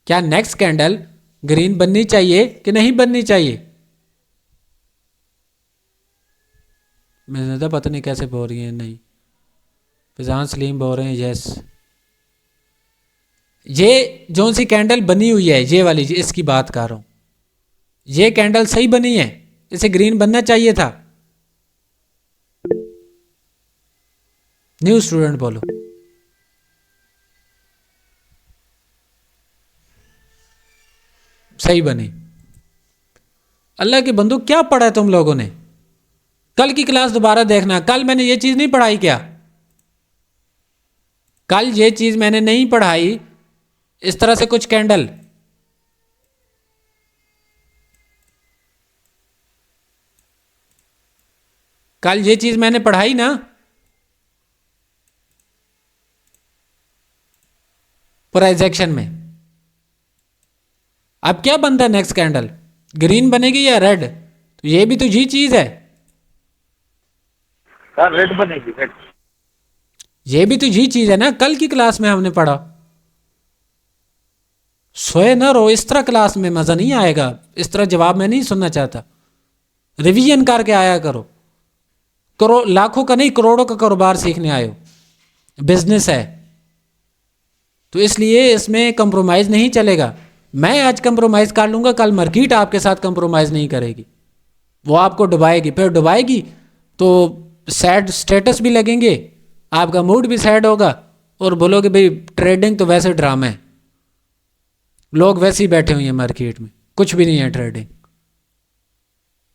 क्या नेक्स्ट कैंडल ग्रीन बननी चाहिए कि नहीं बननी चाहिए? मैं ज़्यादा पता नहीं कैसे बोल रही हैं, नहीं फिजान सलीम बोल रहे हैं यस। ये जो सी कैंडल बनी हुई है ये वाली, इसकी बात कर रहा हूँ, ये कैंडल सही बनी है, इसे ग्रीन बनना चाहिए था। न्यू स्टूडेंट बोलो। सही बनी। अल्लाह के बंदू क्या पढ़ा है तुम लोगों ने? कल की क्लास दोबारा देखना, कल मैंने ये चीज नहीं पढ़ाई क्या? कल ये चीज मैंने नहीं पढ़ाई, इस तरह से कुछ कैंडल, कल ये चीज मैंने पढ़ाई ना। प्राइजेक्शन में अब क्या बनता है नेक्स्ट कैंडल, ग्रीन बनेगी या रेड? तो ये भी तो ये चीज है, रेड बनेगी, रेड। ये भी तो ये चीज है ना, कल की क्लास में हमने पढ़ा। सोए न रो, इस तरह क्लास में मजा नहीं आएगा, इस तरह जवाब मैं नहीं सुनना चाहता। रिवीजन करके आया करो, लाखों का नहीं करोड़ों का कारोबार सीखने आए हो, बिजनेस है, तो इसलिए इसमें कंप्रोमाइज नहीं चलेगा। मैं आज कंप्रोमाइज कर लूंगा, कल मार्केट आपके साथ कंप्रोमाइज नहीं करेगी, वो आपको डुबाएगी, फिर डुबाएगी तो सैड स्टेटस भी लगेंगे, आपका मूड भी सैड होगा और बोलोगे भाई ट्रेडिंग तो वैसे ड्रामा है, लोग वैसे ही बैठे हुए हैं मार्केट में, कुछ भी नहीं है ट्रेडिंग,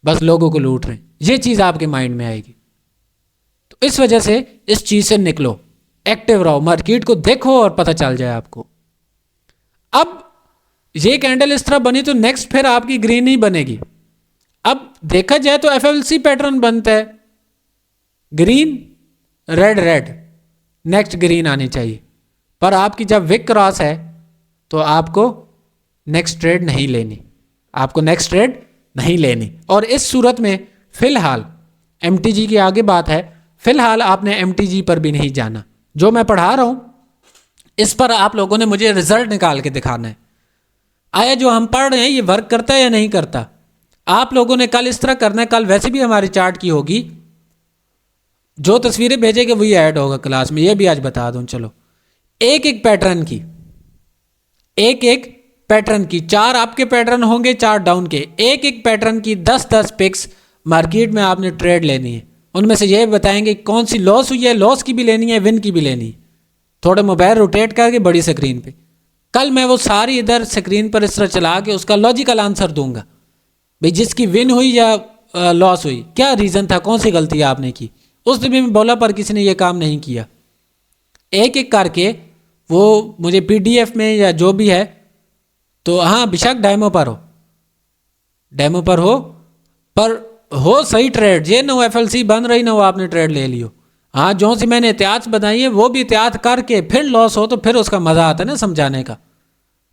बस लोगों को लूट रहे हैं, ये चीज़ आपके माइंड में आएगी। तो इस वजह से इस चीज़ से निकलो, एक्टिव रहो, मार्केट को देखो और पता चल जाए आपको। अब ये कैंडल इस तरह बनी तो नेक्स्ट फिर आपकी ग्रीन ही बनेगी। अब देखा जाए तो FFLC पैटर्न बनता है, green red red, next green आनी चाहिए, पर आपकी जब विक क्रॉस है तो आपको नेक्स्ट ट्रेड नहीं लेनी, आपको नेक्स्ट ट्रेड नहीं लेनी। और इस सूरत में फिलहाल MTG की आगे बात है, फिलहाल आपने MTG पर भी नहीं जाना। जो मैं पढ़ा रहा हूं इस पर आप लोगों ने मुझे रिजल्ट निकाल के दिखाना है, आया जो हम पढ़ रहे हैं ये वर्क करता है या नहीं करता। आप लोगों ने कल इस तरह करना है, कल वैसे भी हमारी चार्ट की होगी, जो तस्वीरें भेजेंगे वही ऐड होगा क्लास में, ये भी आज बता दूं। चलो, एक एक पैटर्न की, एक एक पैटर्न की, 4 आपके पैटर्न होंगे, 4 डाउन के, एक एक पैटर्न की 10-10 पिक्स मार्केट में आपने ट्रेड लेनी है। उनमें से ये बताएंगे कौन सी लॉस हुई है, लॉस की भी लेनी है, विन की भी लेनी है। थोड़ा मोबाइल रोटेट करके बड़ी स्क्रीन पे, कल मैं वो सारी इधर स्क्रीन पर इस तरह चला के उसका लॉजिकल आंसर दूंगा भाई, जिसकी विन हुई या लॉस हुई, क्या रीज़न था, कौन सी गलती आपने की। उस दिन भी मैं बोला पर किसी ने ये काम नहीं किया। एक एक करके वो मुझे PDF में या जो भी है, तो हाँ बेशक डेमो पर हो, डेमो पर हो, पर हो सही ट्रेड, ये ना FLC बन रही ना हो आपने ट्रेड ले लियो। हाँ, जो सी मैंने एहतियात बताई है वो भी एहतियात करके फिर लॉस हो तो फिर उसका मज़ा आता है ना समझाने का।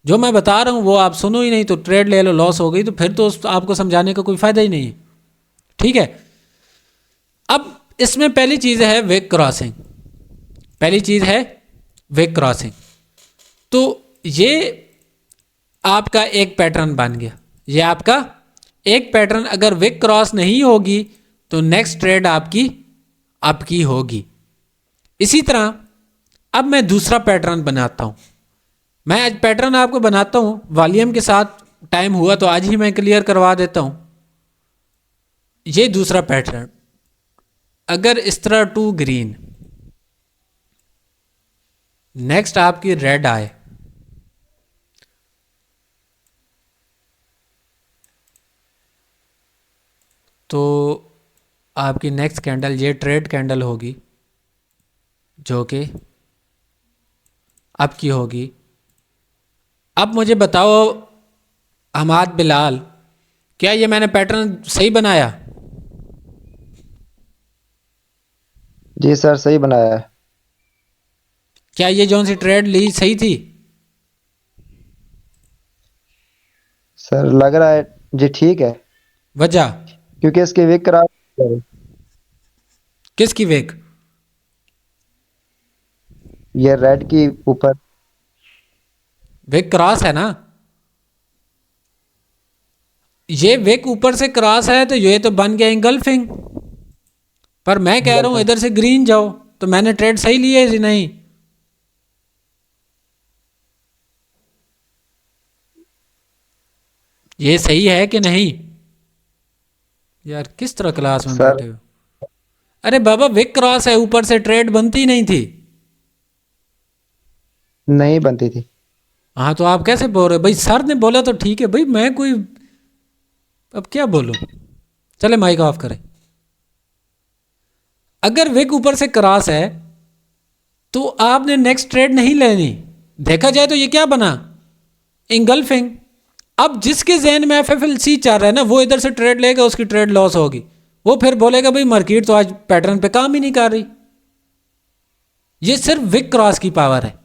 जो मैं बता रहा हूँ वो आप सुनो ही नहीं, तो ट्रेड ले लो, लॉस हो गई, तो फिर तो आपको समझाने का कोई फ़ायदा ही नहीं है। ठीक है, अब इसमें पहली चीज़ है विक क्रॉसिंग, पहली चीज़ है विक क्रॉसिंग। तो ये आपका एक पैटर्न बन गया, ये आपका एक पैटर्न। अगर विक क्रॉस नहीं होगी तो नेक्स्ट ट्रेड आपकी होगी। इसी तरह अब मैं दूसरा पैटर्न बनाता हूँ। मैं आज पैटर्न आपको बनाता हूँ वॉल्यूम के साथ, टाइम हुआ तो आज ही मैं क्लियर करवा देता हूँ। ये दूसरा पैटर्न, अगर इस तरह 2 ग्रीन, नेक्स्ट आपकी रेड आए, तो आपकी नेक्स्ट कैंडल ये ट्रेड कैंडल होगी जो कि आपकी होगी। अब मुझे बताओ हमाद बिलाल, क्या ये मैंने पैटर्न सही बनाया? जी सर सही बनाया है। क्या ये जौन सी ट्रेड ली सही थी? सर लग रहा है जी ठीक है। वजह? क्योंकि इसके विक क्रॉस, किसकी विक? ये रेड की ऊपर विक क्रॉस है ना, ये विक ऊपर से क्रॉस है तो ये तो बन गया इंगल्फिंग। पर मैं कह रहा हूं इधर से ग्रीन जाओ, तो मैंने ट्रेड सही ली है जी नहीं? ये सही है कि नहीं? यार किस तरह क्लास में बैठे हो? अरे बाबा विक क्रॉस है, ऊपर से ट्रेड बनती नहीं थी। नहीं बनती थी। हाँ तो आप कैसे बोल रहे हो भाई? सर ने बोला तो ठीक है भाई, मैं कोई अब क्या बोलूं? चले माइक ऑफ करें। अगर विक ऊपर से क्रॉस है तो आपने नेक्स्ट ट्रेड नहीं लेनी। देखा जाए तो ये क्या बना? इंगल्फिंग। अब जिसके जहन में FFLC चल रहा है ना, वो इधर से ट्रेड लेगा, उसकी ट्रेड लॉस होगी। वो फिर बोलेगा भाई मार्केट तो आज पैटर्न पे काम ही नहीं कर रही। ये सिर्फ विक क्रॉस की पावर है।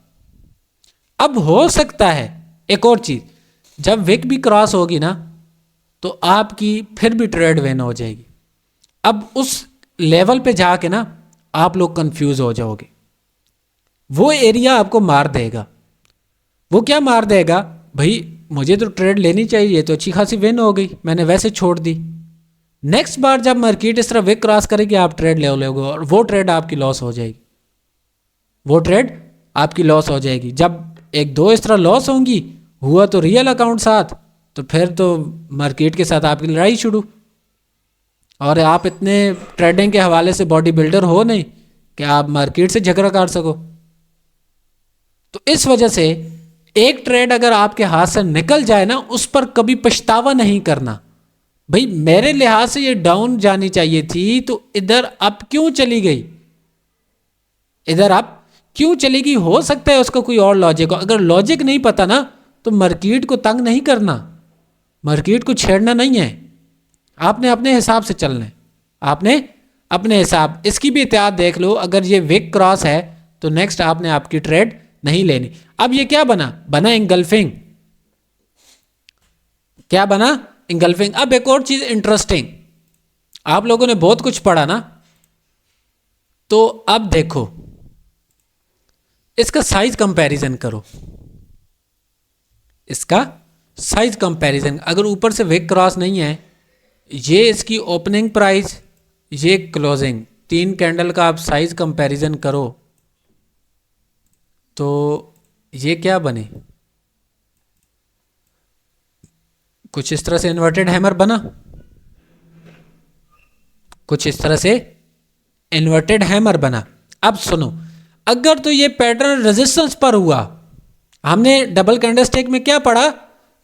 अब हो सकता है एक और चीज, जब विक भी क्रॉस होगी ना तो आपकी फिर भी ट्रेड विन हो जाएगी। अब उस लेवल पे जाके ना आप लोग कंफ्यूज हो जाओगे। वो एरिया आपको मार देगा। वो क्या मार देगा भाई? मुझे तो ट्रेड लेनी चाहिए, तो अच्छी खासी विन हो गई, मैंने वैसे छोड़ दी। नेक्स्ट बार जब मार्केट इस तरह विक क्रॉस करेगी आप ट्रेड ले लोगे और वो ट्रेड आपकी लॉस हो जाएगी, वो ट्रेड आपकी लॉस हो जाएगी। जब 1-2 इस तरह लॉस होंगी, हुआ तो रियल अकाउंट साथ, तो फिर तो मार्केट के साथ आपकी लड़ाई शुरू। और आप इतने ट्रेडिंग के हवाले से बॉडी बिल्डर हो नहीं कि आप मार्केट से झगड़ा कर सको। तो इस वजह से एक ट्रेड अगर आपके हाथ से निकल जाए ना, उस पर कभी पछतावा नहीं करना। भाई मेरे लिहाज से ये डाउन जानी चाहिए थी, तो इधर अप क्यों चली गई? इधर अप क्यों चली गई? हो सकता है उसका कोई और लॉजिक हो। अगर लॉजिक नहीं पता ना तो मार्केट को तंग नहीं करना, मार्केट को छेड़ना नहीं है। आपने अपने हिसाब से चलना है, आपने अपने हिसाब। इसकी भी एहतियात देख लो, अगर ये विक क्रॉस है तो नेक्स्ट आपने आपकी ट्रेड नहीं लेनी। अब ये क्या बना? बना इंगल्फिंग। क्या बना? इंगल्फिंग। अब एक और चीज इंटरेस्टिंग, आप लोगों ने बहुत कुछ पढ़ा ना, तो अब देखो इसका साइज कंपैरिजन करो। इसका साइज कंपैरिजन, अगर ऊपर से विक क्रॉस नहीं है, ये इसकी ओपनिंग प्राइस, ये क्लोजिंग, तीन कैंडल का आप साइज कंपैरिजन करो तो ये क्या बने, कुछ इस तरह से इन्वर्टेड हैमर बना, कुछ इस तरह से इन्वर्टेड हैमर बना। अब सुनो, अगर तो ये पैटर्न रेजिस्टेंस पर हुआ, हमने डबल कैंडलस्टिक में क्या पढ़ा,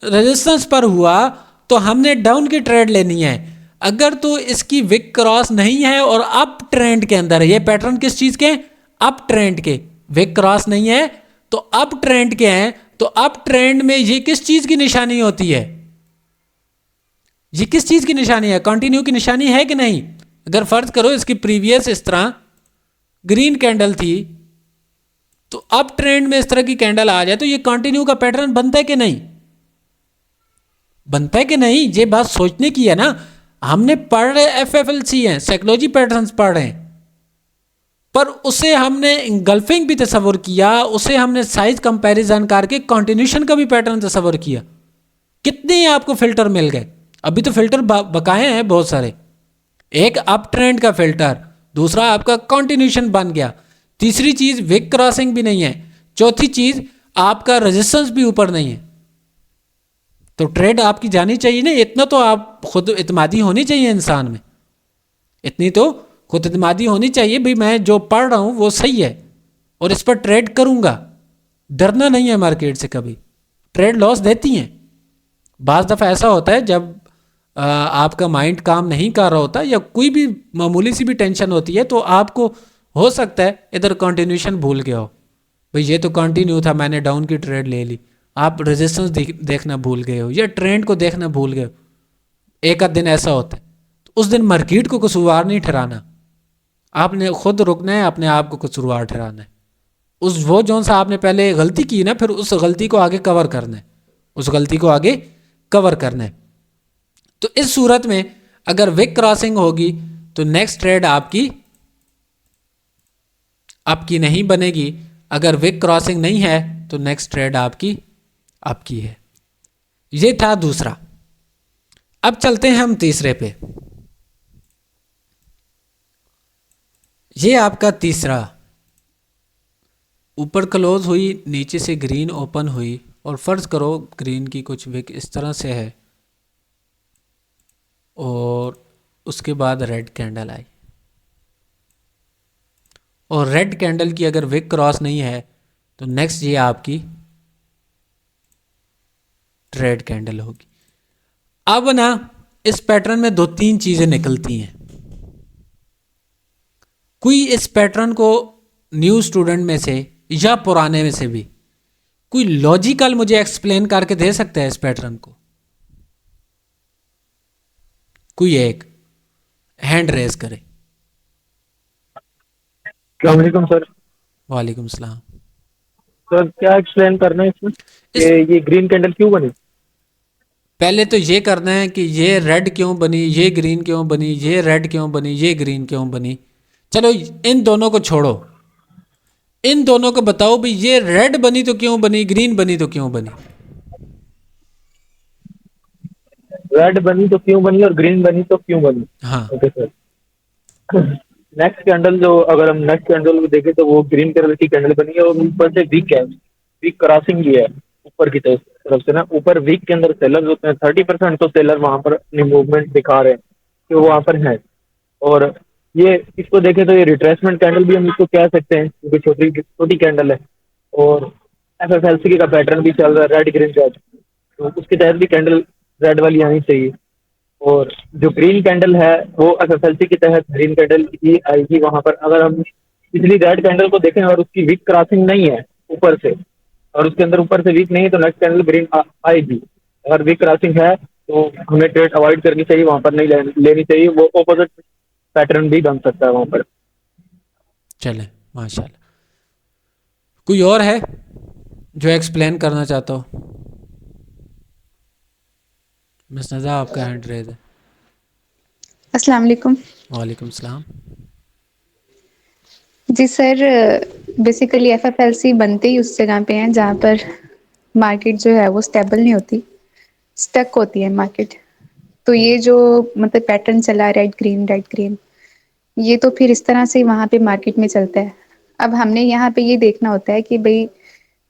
रेजिस्टेंस पर हुआ तो हमने डाउन की ट्रेड लेनी है। अगर तो इसकी विक क्रॉस नहीं है और अप ट्रेंड के अंदर है, ये पैटर्न किस चीज के, अप ट्रेंड के, विक क्रॉस नहीं है तो अप ट्रेंड के हैं, तो अप ट्रेंड में ये किस चीज की निशानी होती है, ये किस चीज की निशानी है, कंटिन्यू की निशानी है कि नहीं। अगर फर्ज करो इसकी प्रीवियस इस तरह ग्रीन कैंडल थी तो अप ट्रेंड में इस तरह की कैंडल आ जाए तो ये कंटिन्यू का पैटर्न बनता है कि नहीं, बनता है कि नहीं, ये बात सोचने की है ना। हमने पढ़ रहे एफएफएलसी हैं, साइकोलॉजी पैटर्न्स पढ़ रहे हैं, पर उसे हमने इंगल्फिंग भी तस्वर किया, उसे हमने साइज कंपैरिजन करके कंटिन्यूशन का भी पैटर्न तस्वर किया। कितने आपको फिल्टर मिल गए, अभी तो फिल्टर बकाए हैं बहुत सारे, एक अप ट्रेंड का फिल्टर, दूसरा आपका कंटिन्यूशन बन गया, तीसरी चीज विक क्रॉसिंग भी नहीं है, चौथी चीज आपका रेजिस्टेंस भी ऊपर नहीं है। तो ट्रेड आपकी जानी चाहिए ना, इतना तो आप खुद इत्मादी होनी चाहिए इंसान में, इतनी तो खुद इत्मादी होनी चाहिए भाई मैं जो पढ़ रहा हूँ वो सही है और इस पर ट्रेड करूँगा, डरना नहीं है मार्केट से। कभी ट्रेड लॉस देती हैं, बाज़ दफ़ा ऐसा होता है जब आपका माइंड काम नहीं कर रहा होता या कोई भी मामूली सी भी टेंशन होती है तो आपको हो सकता है इधर कंटिन्यूशन भूल गया हो, भाई ये तो कंटिन्यू था मैंने डाउन की ट्रेड ले ली, आप रेजिस्टेंस देखना भूल गए हो या ट्रेंड को देखना भूल गए हो, एक आध दिन ऐसा होता है, तो उस दिन मार्केट को कसूरवार नहीं ठहराना, आपने खुद रुकना है, अपने आप को कसूरवार ठहराना है। उस वो जौन सा आपने पहले गलती की ना, फिर उस गलती को आगे कवर करना है, उस गलती को आगे कवर करना है। तो इस सूरत में अगर विक क्रॉसिंग होगी तो नेक्स्ट ट्रेड आपकी नहीं बनेगी, अगर विक क्रॉसिंग नहीं है तो नेक्स्ट ट्रेड आपकी है। ये था दूसरा। अब चलते हैं हम तीसरे पे। ये आपका तीसरा, ऊपर क्लोज हुई, नीचे से ग्रीन ओपन हुई और फर्ज करो ग्रीन की कुछ विक इस तरह से है और उसके बाद रेड कैंडल आई और रेड कैंडल की अगर विक क्रॉस नहीं है तो नेक्स्ट ये आपकी ट्रेड कैंडल होगी। अब ना इस पैटर्न में दो तीन चीजें निकलती हैं। कोई इस पैटर्न को न्यू स्टूडेंट में से या पुराने में से भी कोई लॉजिकल मुझे एक्सप्लेन करके दे सकता है इस पैटर्न को, कोई एक हैंड रेज करे। अस्सलाम वालेकुम सर। वालेकुम सलाम। सर क्या एक्सप्लेन करना है इसमें कि ये ग्रीन कैंडल क्यों बनी? पहले तो ये करना है कि ये रेड क्यों बनी, ये ग्रीन क्यों बनी, ये रेड क्यों बनी, ये ग्रीन क्यों बनी। चलो इन दोनों को छोड़ो, इन दोनों को बताओ भी ये रेड बनी तो क्यों बनी, ग्रीन बनी तो क्यों बनी। रेड बनी तो क्यों बनी और ग्रीन बनी तो क्यों बनी? हाँ ओके सर। नेक्स्ट कैंडल जो, अगर हम नेक्स्ट कैंडल को देखें तो वो ग्रीन कलर की कैंडल बनी है और ऊपर से वीक है, वीक क्रॉसिंग भी है ऊपर की तरफ से ना। ऊपर वीक के अंदर सेलर्स होते हैं, 30% तो सेलर वहां पर अपनी मूवमेंट दिखा रहे हैं कि वो वहां पर है। और ये इसको देखें तो ये रिट्रेसमेंट कैंडल भी हम इसको कह सकते हैं क्योंकि छोटी छोटी कैंडल है और एफएफएलसी का पैटर्न भी चल रहा है रेड ग्रीन रेड, तो उसके तहत भी कैंडल रेड वाली आनी चाहिए। और जो ग्रीन कैंडल है वो एफएफएलसी के तहत ग्रीन कैंडल ही आएगी वहां पर। अगर हम पिछली रेड कैंडल को देखें और उसकी वीक क्रॉसिंग नहीं है ऊपर से और उसके अंदर ऊपर से वीक नहीं है तो नेक्स्ट कैंडल ग्रीन आएगी। अगर वीक क्रॉसिंग है तो हमें ट्रेड अवॉइड करनी चाहिए, वहां पर नहीं लेनी चाहिए, वो ऑपोजिट पैटर्न भी बन सकता है वहां पर। चले माशाल्लाह। कोई और है जो एक्सप्लेन करना चाहता हो? मिस नज़ा आपका हैंड रेज है। अस्सलाम वालेकुम। वालेकुम सलाम। जी सर, बेसिकली एफएफएलसी बनते ही उस जगह पे हैं जहाँ पर मार्केट जो है वो स्टेबल नहीं होती, स्टक होती है मार्केट। तो ये जो मतलब पैटर्न चला रेड ग्रीन ये तो फिर इस तरह से वहाँ पे मार्केट में चलता है। अब हमने यहाँ पे ये देखना होता है कि भाई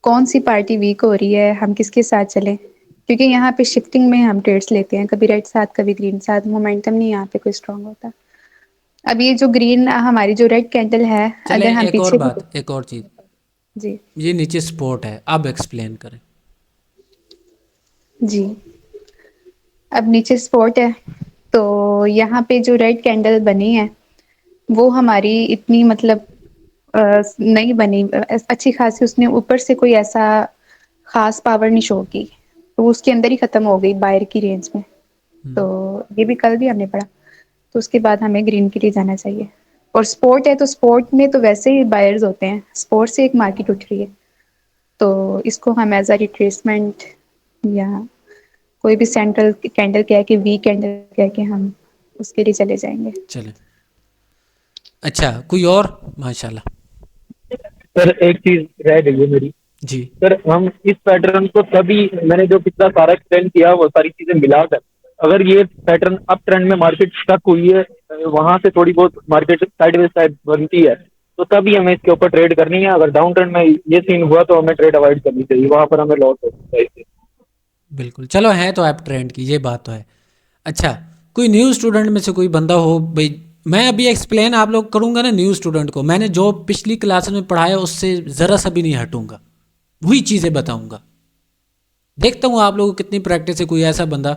कौन सी पार्टी वीक हो रही है, हम किसके साथ चलें, क्योंकि यहाँ पे शिफ्टिंग में हम ट्रेड्स लेते हैं, कभी रेड साथ कभी ग्रीन साथ, मोमेंटम नहीं यहाँ पे कोई स्ट्रांग होता। अब ये जो ग्रीन हमारी जो रेड कैंडल है, चले अगर हम एक और पीछे बात, एक और चीज़, जी ये नीचे सपोर्ट है, अब एक्सप्लेन करें। जी, अब नीचे स्पॉट है तो यहाँ पे जो रेड कैंडल बनी है वो हमारी इतनी मतलब नहीं बनी, अच्छी खासी उसने ऊपर से कोई ऐसा खास पावर नहीं शो की, तो उसके अंदर ही खत्म हो गई बायर की रेंज में। तो ये भी कल भी हमने पढ़ा, तो उसके बाद हमें ग्रीन के लिए जाना चाहिए। और स्पोर्ट है तो स्पोर्ट में तो वैसे ही बायर्स होते हैं, स्पोर्ट से एक मार्केट उठ रही है, तो इसको हम एज अ रिट्रेसमेंट या कोई भी सेंट्रल कैंडल कह के, वीक कैंडल कह के हम उसके लिए चले जाएंगे। चले, अच्छा कोई और? माशाल्लाह। सर एक चीज रह गई है मेरी जी सर, हम इस पैटर्न को तभी, मैंने जो पिछला सारा एक्सप्लेन किया वो सारी चीजें मिलाकर, अगर ये पैटर्न अप ट्रेंड में मार्केट स्टक हुई है, वहां से थोड़ी बहुत मार्केट साइडवेज साइड बनती है, तो तभी हमें इसके ऊपर ट्रेड करनी है। अगर डाउन ट्रेंड में ये सीन हुआ तो हमें ट्रेड अवॉइड करनी चाहिए, वहां पर हमें लॉस हो सकता है इससे। बिल्कुल, चलो है तो अप ट्रेंड की, ये बात तो है। अच्छा, कोई न्यू स्टूडेंट में से कोई बंदा हो, भाई मैं अभी एक्सप्लेन आप लोग करूँगा ना न्यू स्टूडेंट को, मैंने जो पिछली क्लास में पढ़ाया उससे ज़रा सा भी नहीं हटूँगा, वही चीज़ें बताऊँगा। देखता हूँ आप लोगों को कितनी प्रैक्टिस है, कोई ऐसा बंदा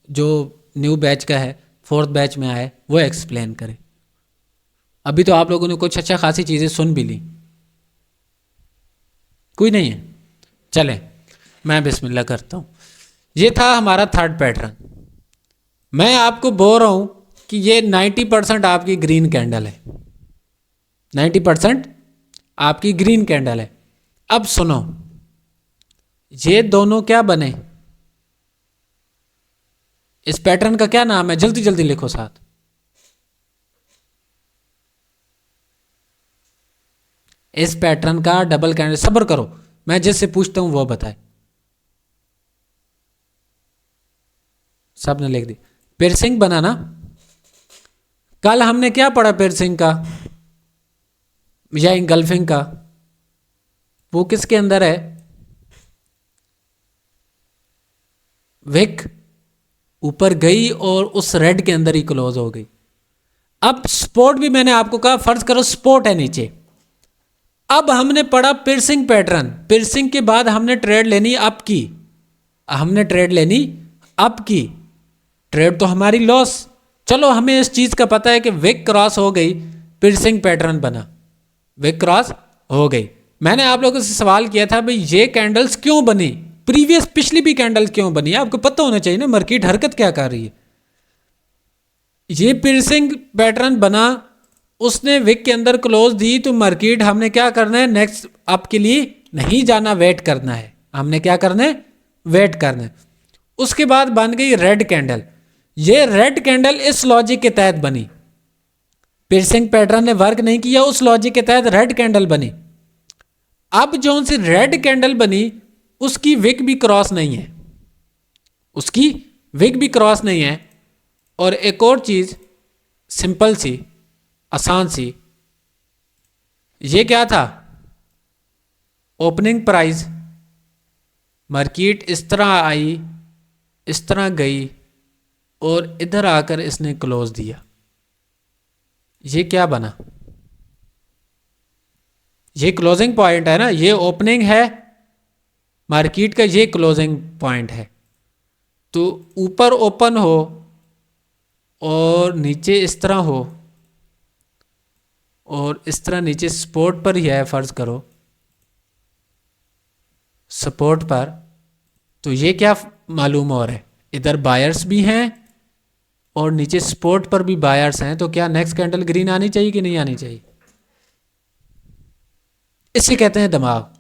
जो न्यू बैच का है, 4th बैच में आए, वो एक्सप्लेन करे। अभी तो आप लोगों ने कुछ अच्छा खासी चीज़ें सुन भी ली, कोई नहीं है? चलें मैं बिस्मिल्लाह करता हूँ। ये था हमारा थर्ड पैटर्न। मैं आपको बोल रहा हूँ कि ये 90% आपकी ग्रीन कैंडल है, 90% आपकी ग्रीन कैंडल है। अब सुनो, ये दोनों क्या बने, इस पैटर्न का क्या नाम है, जल्दी जल्दी लिखो साथ। इस पैटर्न का डबल कैंडल, सब्र करो मैं जिससे पूछता हूं वो बताए। सब ने लिख दी। पियर्सिंग बना ना, कल हमने क्या पढ़ा पियर्सिंग का या इंगल्फिंग का, वो किसके अंदर है? विक ऊपर गई और उस रेड के अंदर ही क्लोज हो गई। अब स्पोर्ट भी मैंने आपको कहा, फर्ज करो स्पोर्ट है नीचे। अब हमने पढ़ा पियर्सिंग पैटर्न, पियर्सिंग के बाद हमने ट्रेड लेनी अप की, हमने ट्रेड लेनी अप की, ट्रेड तो हमारी लॉस। चलो हमें इस चीज का पता है कि विक क्रॉस हो गई, पियर्सिंग पैटर्न बना, विक क्रॉस हो गई। मैंने आप लोगों से सवाल किया था भाई ये कैंडल्स क्यों बनी, प्रीवियस पिछली भी कैंडल क्यों बनी, आपको पता होना चाहिए ना मार्केट हरकत क्या कर रही है। ये पियर्सिंग पैटर्न बना, उसने विक के अंदर क्लोज दी, तो मार्केट हमने क्या करना है, नेक्स्ट अप के लिए नहीं जाना, वेट करना है। हमने क्या करना है, वेट करना है। उसके बाद बन गई रेड कैंडल। ये रेड कैंडल इस लॉजिक के तहत बनी, पियर्सिंग पैटर्न ने वर्क नहीं किया, उस लॉजिक के तहत रेड कैंडल बनी। अब जो सी रेड कैंडल बनी उसकी विक भी क्रॉस नहीं है, उसकी विक भी क्रॉस नहीं है। और एक और चीज सिंपल सी आसान सी, ये क्या था, ओपनिंग प्राइस मार्केट इस तरह आई, इस तरह गई और इधर आकर इसने क्लोज दिया। ये क्या बना, ये क्लोजिंग पॉइंट है ना, ये ओपनिंग है मार्केट का, ये क्लोजिंग पॉइंट है। तो ऊपर ओपन हो और नीचे इस तरह हो और इस तरह नीचे सपोर्ट पर ही है, फर्ज करो सपोर्ट पर, तो ये क्या मालूम हो रहा है, इधर बायर्स भी हैं और नीचे सपोर्ट पर भी बायर्स हैं। तो क्या नेक्स्ट कैंडल ग्रीन आनी चाहिए कि नहीं आनी चाहिए? इसे कहते हैं दिमाग।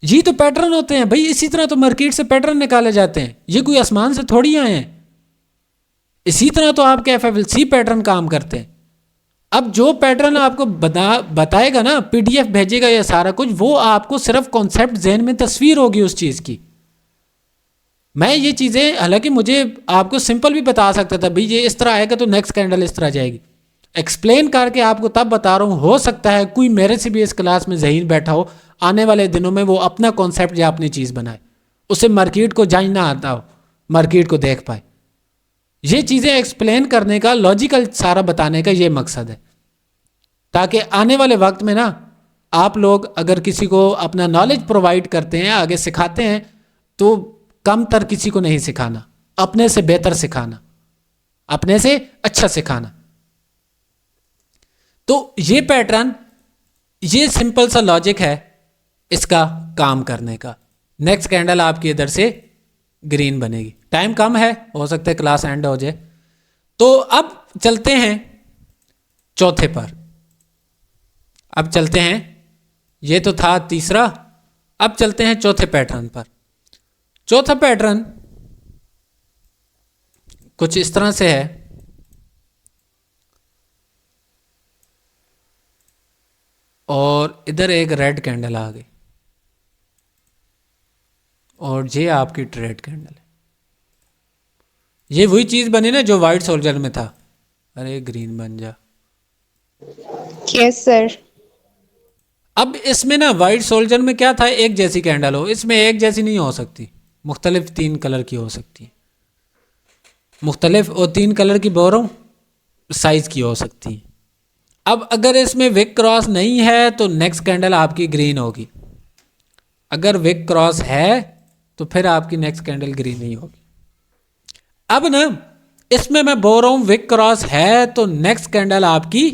ये तो पैटर्न होते हैं भाई, इसी तरह तो मार्केट से पैटर्न निकाले जाते हैं, ये कोई आसमान से थोड़ी आए हैं। इसी तरह तो आपके एफएफएलसी पैटर्न काम करते हैं। अब जो पैटर्न आपको बताएगा ना, पीडीएफ भेजेगा या सारा कुछ, वो आपको सिर्फ कॉन्सेप्ट ज़हन में तस्वीर होगी उस चीज़ की। मैं ये चीज़ें हालांकि मुझे आपको सिंपल भी बता सकता था भाई ये इस तरह आएगा तो नेक्स्ट कैंडल इस तरह जाएगी, एक्सप्लेन करके आपको तब बता रहा हूँ, हो सकता है कोई मेरे से भी इस क्लास में ज़हीन बैठा हो, आने वाले दिनों में वो अपना कॉन्सेप्ट या अपनी चीज़ बनाए, उसे मार्केट को जानना आता हो, मार्केट को देख पाए। ये चीज़ें एक्सप्लेन करने का, लॉजिकल सारा बताने का ये मकसद है, ताकि आने वाले वक्त में ना आप लोग अगर किसी को अपना नॉलेज प्रोवाइड करते हैं, आगे सिखाते हैं, तो कम तर किसी को नहीं सिखाना, अपने से बेहतर सिखाना, अपने से अच्छा सिखाना। तो ये पैटर्न, ये सिंपल सा लॉजिक है इसका काम करने का। नेक्स्ट कैंडल आपकी इधर से ग्रीन बनेगी। टाइम कम है, हो सकता है क्लास एंड हो जाए, तो अब चलते हैं चौथे पर। अब चलते हैं, ये तो था तीसरा, अब चलते हैं चौथे पैटर्न पर। चौथा पैटर्न कुछ इस तरह से है, और इधर एक रेड कैंडल आ गई, और ये आपकी ट्रेड कैंडल है। ये वही चीज बनी ना जो वाइट सोल्जर में था। अरे ग्रीन बन जा। Yes sir. अब इसमें ना वाइट सोल्जर में क्या था, एक जैसी कैंडल हो, इसमें एक जैसी नहीं हो सकती, मुख्तलिफ 3 कलर की हो सकती है, मुख्तलिफ और 3 कलर की बोरों साइज की हो सकती है। अब अगर इसमें विक क्रॉस नहीं है तो नेक्स्ट कैंडल आपकी ग्रीन होगी, अगर विक क्रॉस है तो फिर आपकी नेक्स्ट कैंडल ग्रीन नहीं होगी। अब ना इसमें मैं बोल रहा हूं विक क्रॉस है तो नेक्स्ट कैंडल आपकी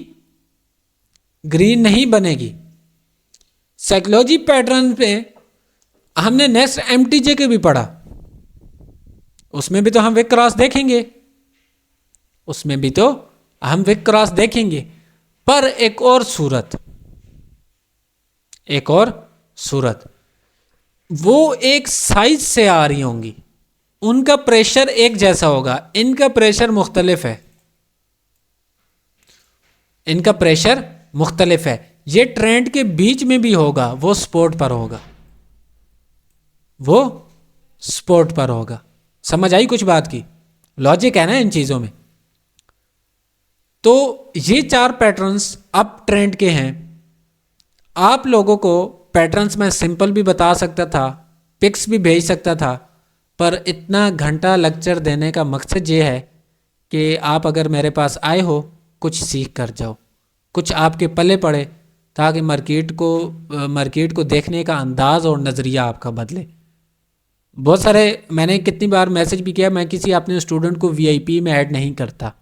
ग्रीन नहीं बनेगी। साइकोलॉजी पैटर्न पे हमने नेक्स्ट एमटीजे के भी पढ़ा, उसमें भी तो हम विक क्रॉस देखेंगे, उसमें भी तो हम विक क्रॉस देखेंगे, पर एक और सूरत, एक और सूरत, वो एक साइज से आ रही होंगी, उनका प्रेशर एक जैसा होगा, इनका प्रेशर मुख्तलिफ है, इनका प्रेशर मुख्तलिफ है। ये ट्रेंड के बीच में भी होगा, वो स्पोर्ट पर होगा, वो स्पोर्ट पर होगा। समझ आई कुछ बात की? लॉजिक है ना इन चीजों में। तो ये 4 पैटर्न्स अप ट्रेंड के हैं। आप लोगों को पैटर्न्स में सिंपल भी बता सकता था, पिक्स भी भेज सकता था, पर इतना घंटा लेक्चर देने का मकसद ये है कि आप अगर मेरे पास आए हो, कुछ सीख कर जाओ, कुछ आपके पल्ले पड़े, ताकि मार्केट को देखने का अंदाज़ और नज़रिया आपका बदले। बहुत सारे, मैंने कितनी बार मैसेज भी किया, मैं किसी अपने स्टूडेंट को वीआईपी में ऐड नहीं करता।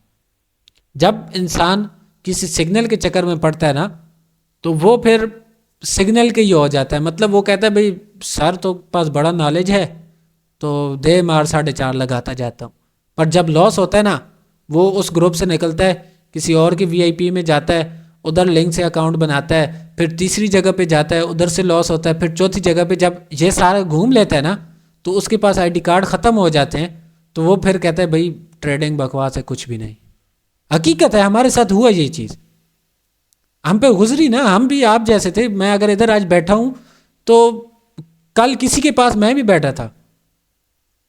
जब इंसान किसी सिग्नल के चक्कर में पड़ता है ना, तो वो फिर सिग्नल के ही हो जाता है। मतलब वो कहता है भाई सर तो पास बड़ा नॉलेज है, तो दे मार 4.5 लगाता जाता हूँ, पर जब लॉस होता है ना, वो उस ग्रुप से निकलता है, किसी और की वीआईपी में जाता है, उधर लिंक से अकाउंट बनाता है, फिर तीसरी जगह पे जाता है, उधर से लॉस होता है, फिर चौथी जगह पे जब ये सारा घूम लेता है ना, तो उसके पास आईडी कार्ड ख़त्म हो जाते हैं, तो वो फिर कहता है भाई ट्रेडिंग बकवास है, कुछ भी नहीं। हकीकत है, हमारे साथ हुआ ये चीज़, हम पे गुजरी ना, हम भी आप जैसे थे। मैं अगर इधर आज बैठा हूँ तो कल किसी के पास मैं भी बैठा था,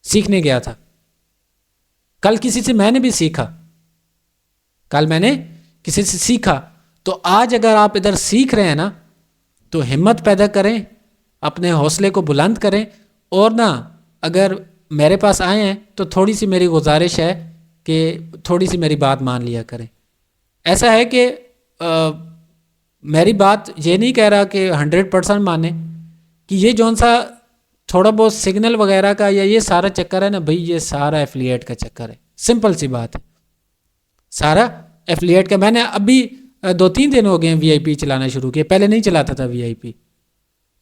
सीखने गया था, कल किसी से मैंने भी सीखा, कल मैंने किसी से सीखा। तो आज अगर आप इधर सीख रहे हैं ना, तो हिम्मत पैदा करें, अपने हौसले को बुलंद करें, और ना अगर मेरे पास आए हैं तो थोड़ी सी मेरी गुजारिश है कि थोड़ी सी मेरी बात मान लिया करें। ऐसा है कि मेरी बात ये नहीं कह रहा कि 100% माने, कि ये जौन सा थोड़ा बहुत सिग्नल वगैरह का या ये सारा चक्कर है ना भाई, ये सारा एफिलिएट का चक्कर है। सिंपल सी बात है, सारा एफिलिएट का। मैंने अभी 2-3 दिन हो गए हैं वीआईपी चलाना शुरू किया, पहले नहीं चलाता था वीआईपी।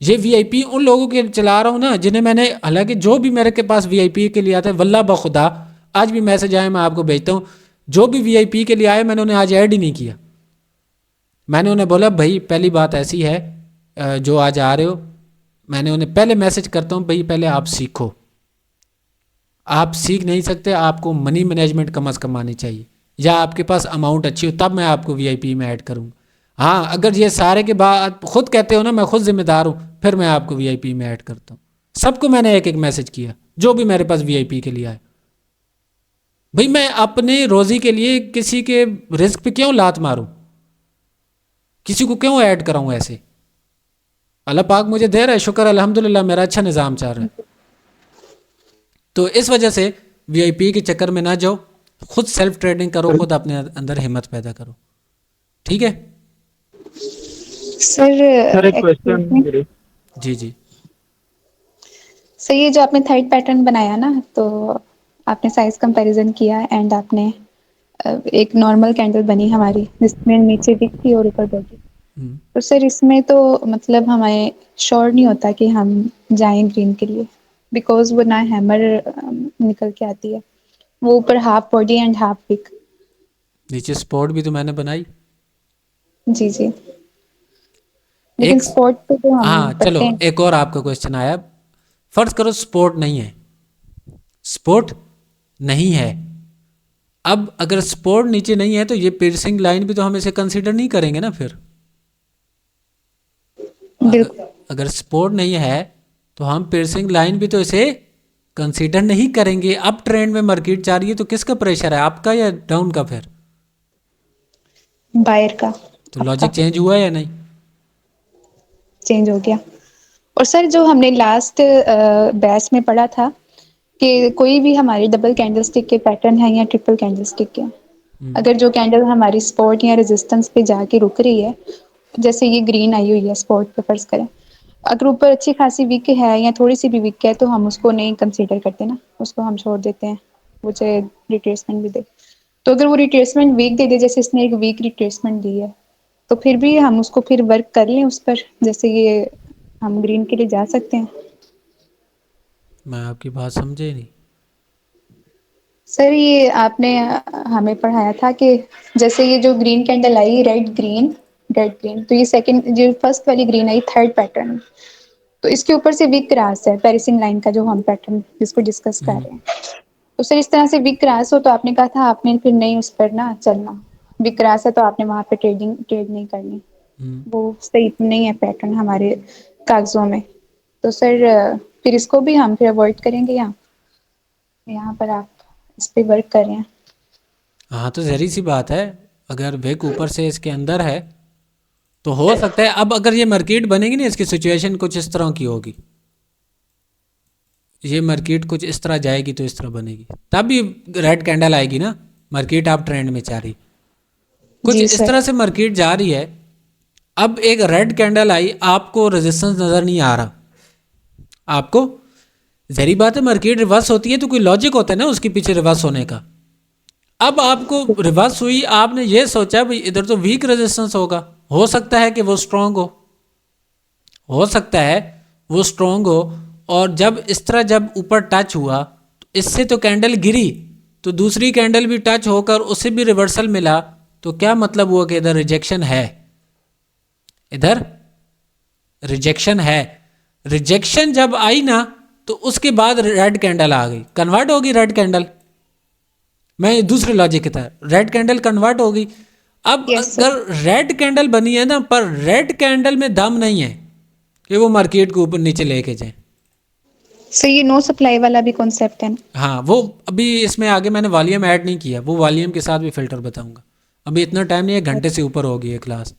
ये वीआईपी उन लोगों के चला रहा हूँ ना जिन्हें मैंने, हालांकि जो भी मेरे के पास वीआईपी के लिए आते हैं, वल्लाह बखुदा आज भी मैसेज आए, मैं आपको भेजता हूँ, जो भी वीआईपी के लिए आए मैंने उन्हें आज ऐड ही नहीं किया। मैंने उन्हें बोला भाई पहली बात ऐसी है, जो आज आ रहे हो, मैंने उन्हें पहले मैसेज करता हूँ भाई पहले आप सीखो, आप सीख नहीं सकते, आपको मनी मैनेजमेंट कम अज़ कम आनी चाहिए, या आपके पास अमाउंट अच्छी हो, तब मैं आपको वीआईपी में ऐड करूँगा। हाँ, अगर ये सारे के बाद खुद कहते हो ना मैं खुद जिम्मेदार हूँ, फिर मैं आपको वीआईपी में ऐड करता हूँ। सबको मैंने एक एक मैसेज किया, जो भी मेरे पास वीआईपी के लिए आए। भाई मैं अपने रोजी के लिए किसी के रिस्क पे क्यों लात मारूं, किसी को क्यों ऐड कराऊं ऐसे। अल्लाह पाक मुझे दे रहा है, शुक्र अल्हम्दुलिल्लाह, मेरा अच्छा निज़ाम चल रहा है। तो इस वजह से वीआईपी के चक्कर में ना जाओ, खुद सेल्फ ट्रेडिंग करो, खुद अपने अंदर हिम्मत पैदा करो, ठीक है। सर एक क्वेश्चन। जी जी सर ये जो आपने थर्ड पैटर्न बनाया ना, तो आपने साइज कंपैरिजन किया एंड आपने एक नॉर्मल कैंडल बनी हमारी जिसमें नीचे विक थी और ऊपर बॉडी। तो सर इसमें तो मतलब हमें श्योर नहीं होता कि हम जाएं ग्रीन के लिए, बिकॉज वो ना हैमर निकल के आती है, वो ऊपर half body and half weak. नीचे स्पॉट भी तो मैंने बनाई। जी जी, लेकिन स्पॉट पे तो हम हाँ चलो करते हैं। एक और आपका क्वेश्चन आया, फर्ज करो स्पोर्ट नहीं है, स्पोर्ट नहीं है। अब अगर स्पोर्ट नीचे नहीं है तो ये पियर्सिंग लाइन भी तो हम इसे कंसीडर नहीं करेंगे ना फिर। अगर स्पोर्ट नहीं है तो हम पियर्सिंग लाइन भी तो इसे कंसीडर नहीं करेंगे। अब ट्रेंड में मार्केट जा रही है तो किसका प्रेशर है, आपका या डाउन का? फिर बायर का। तो लॉजिक चेंज हुआ या नहीं? चेंज हो गया। और सर जो हमने लास्ट बैच में पढ़ा था कि कोई भी हमारी डबल कैंडलस्टिक के पैटर्न है या ट्रिपल कैंडलस्टिक के, अगर जो कैंडल हमारी सपोर्ट या रेजिस्टेंस पे जाके रुक रही है, जैसे ये ग्रीन आई हुई है सपोर्ट पे फर्ज करें, अगर ऊपर अच्छी खासी वीक है या थोड़ी सी भी वीक है तो हम उसको नहीं कंसीडर करते ना, उसको हम छोड़ देते हैं, वो चाहे रिट्रेसमेंट भी दे। तो अगर वो रिट्रेसमेंट वीक दे दे, जैसे इसने एक वीक रिट्रेसमेंट दी है, तो फिर भी हम उसको फिर वर्क कर लें उस पर, जैसे ये हम ग्रीन के लिए जा सकते हैं। मैं आपकी बात समझे नहीं। सर ये आपने हमें पढ़ाया था कि जैसे ये जो green candle I read green, तो ये सेकंड, जो फर्स्ट वाली ग्रीन आई थर्ड पैटर्न, तो इसके ऊपर से वीक क्रॉस है पेरिसिंग लाइन का जो हम पैटर्न जिसको डिस्कस कर रहे हैं। तो सर इस तरह से वीक क्रॉस हो तो आपने कहा था आपने फिर नहीं उस पर ना चलना, वीक क्रॉस है तो आपने वहां पे ट्रेड नहीं करनी, वो सही नहीं है पैटर्न हमारे कागजों में। तो सर फिर इसको भी हम फिर अवॉइड करेंगे, यहाँ पर आप इस पे वर्क कर रहे हैं। हाँ तो जहरी सी बात है, अगर वेक ऊपर से इसके अंदर है तो हो सकता है अब अगर ये मार्केट बनेगी ना, इसकी सिचुएशन कुछ इस तरह की होगी, ये मार्केट कुछ इस तरह जाएगी तो इस तरह बनेगी, तब भी रेड कैंडल आएगी ना। मार्केट आप ट्रेंड में जा रही, कुछ इस तरह से मार्केट जा रही है। अब एक रेड कैंडल आई, आपको रेजिस्टेंस नजर नहीं आ रहा, आपको जहरी बात है मार्केट रिवर्स होती है तो कोई लॉजिक होता है ना उसके पीछे रिवर्स होने का। अब आपको रिवर्स हुई, आपने ये सोचा भाई इधर तो वीक रेजिस्टेंस होगा, हो सकता है कि वो स्ट्रांग हो सकता है वो स्ट्रांग हो, और जब इस तरह जब ऊपर टच हुआ तो इससे तो कैंडल गिरी, तो दूसरी कैंडल भी टच होकर उसे भी रिवर्सल मिला, तो क्या मतलब हुआ कि इधर रिजेक्शन है, इधर रिजेक्शन है। रिजेक्शन जब आई ना तो उसके बाद रेड कैंडल आ गई, कन्वर्ट होगी रेड कैंडल, मैं दूसरे लॉजिक के तहत रेड कैंडल कन्वर्ट होगी। अब अगर रेड कैंडल बनी है ना, पर रेड कैंडल में दम नहीं है कि वो मार्केट को ऊपर नीचे लेके जाए। सो ये नो सप्लाई वाला भी कॉन्सेप्ट है। हाँ वो अभी इसमें आगे मैंने वॉल्यूम ऐड नहीं किया, वो वॉल्यूम के साथ भी फिल्टर बताऊंगा। अभी इतना टाइम नहीं है, घंटे से ऊपर होगी ये क्लास,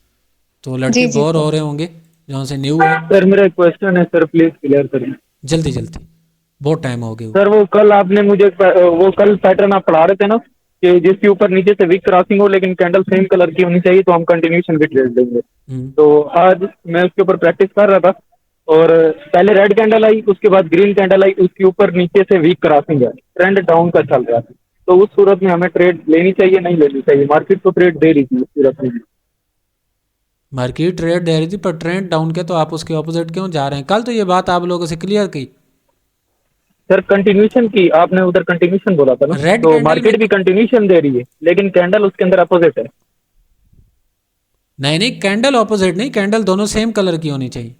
तो लड़के बोर हो रहे होंगे जहाँ से न्यू है। सर मेरा एक क्वेश्चन है सर, प्लीज क्लियर करिए। जल्दी जल्दी, बहुत टाइम हो गया। सर वो कल आपने मुझे वो कल पैटर्न आप पढ़ा रहे थे ना कि जिसके ऊपर नीचे से वीक क्रॉसिंग हो लेकिन कैंडल सेम कलर की होनी चाहिए तो हम कंटिन्यूएशन भी ट्रेड देंगे। तो आज मैं उसके ऊपर प्रैक्टिस कर रहा था और पहले रेड कैंडल आई, उसके बाद ग्रीन कैंडल आई, उसके ऊपर नीचे से वीक क्रॉसिंग है, ट्रेंड डाउन का चल रहा था। तो उस सूरत में हमें ट्रेड लेनी चाहिए नहीं लेनी चाहिए? मार्केट तो ट्रेड दे रही थी उस सूरत में। मार्केट ट्रेड दे रही थी पर ट्रेंड डाउन के, तो आप उसके ऑपोजिट क्यों जा रहे हैं? कल तो ये बात आप लोगों से क्लियर की सर, कंटिन्यूएशन की आपने उधर कंटिन्यूएशन बोला था ना, तो मार्केट भी कंटिन्यूएशन दे रही है लेकिन कैंडल उसके अंदर अपोजिट है। नहीं कैंडल ऑपोजिट नहीं, कैंडल दोनों सेम कलर की होनी चाहिए।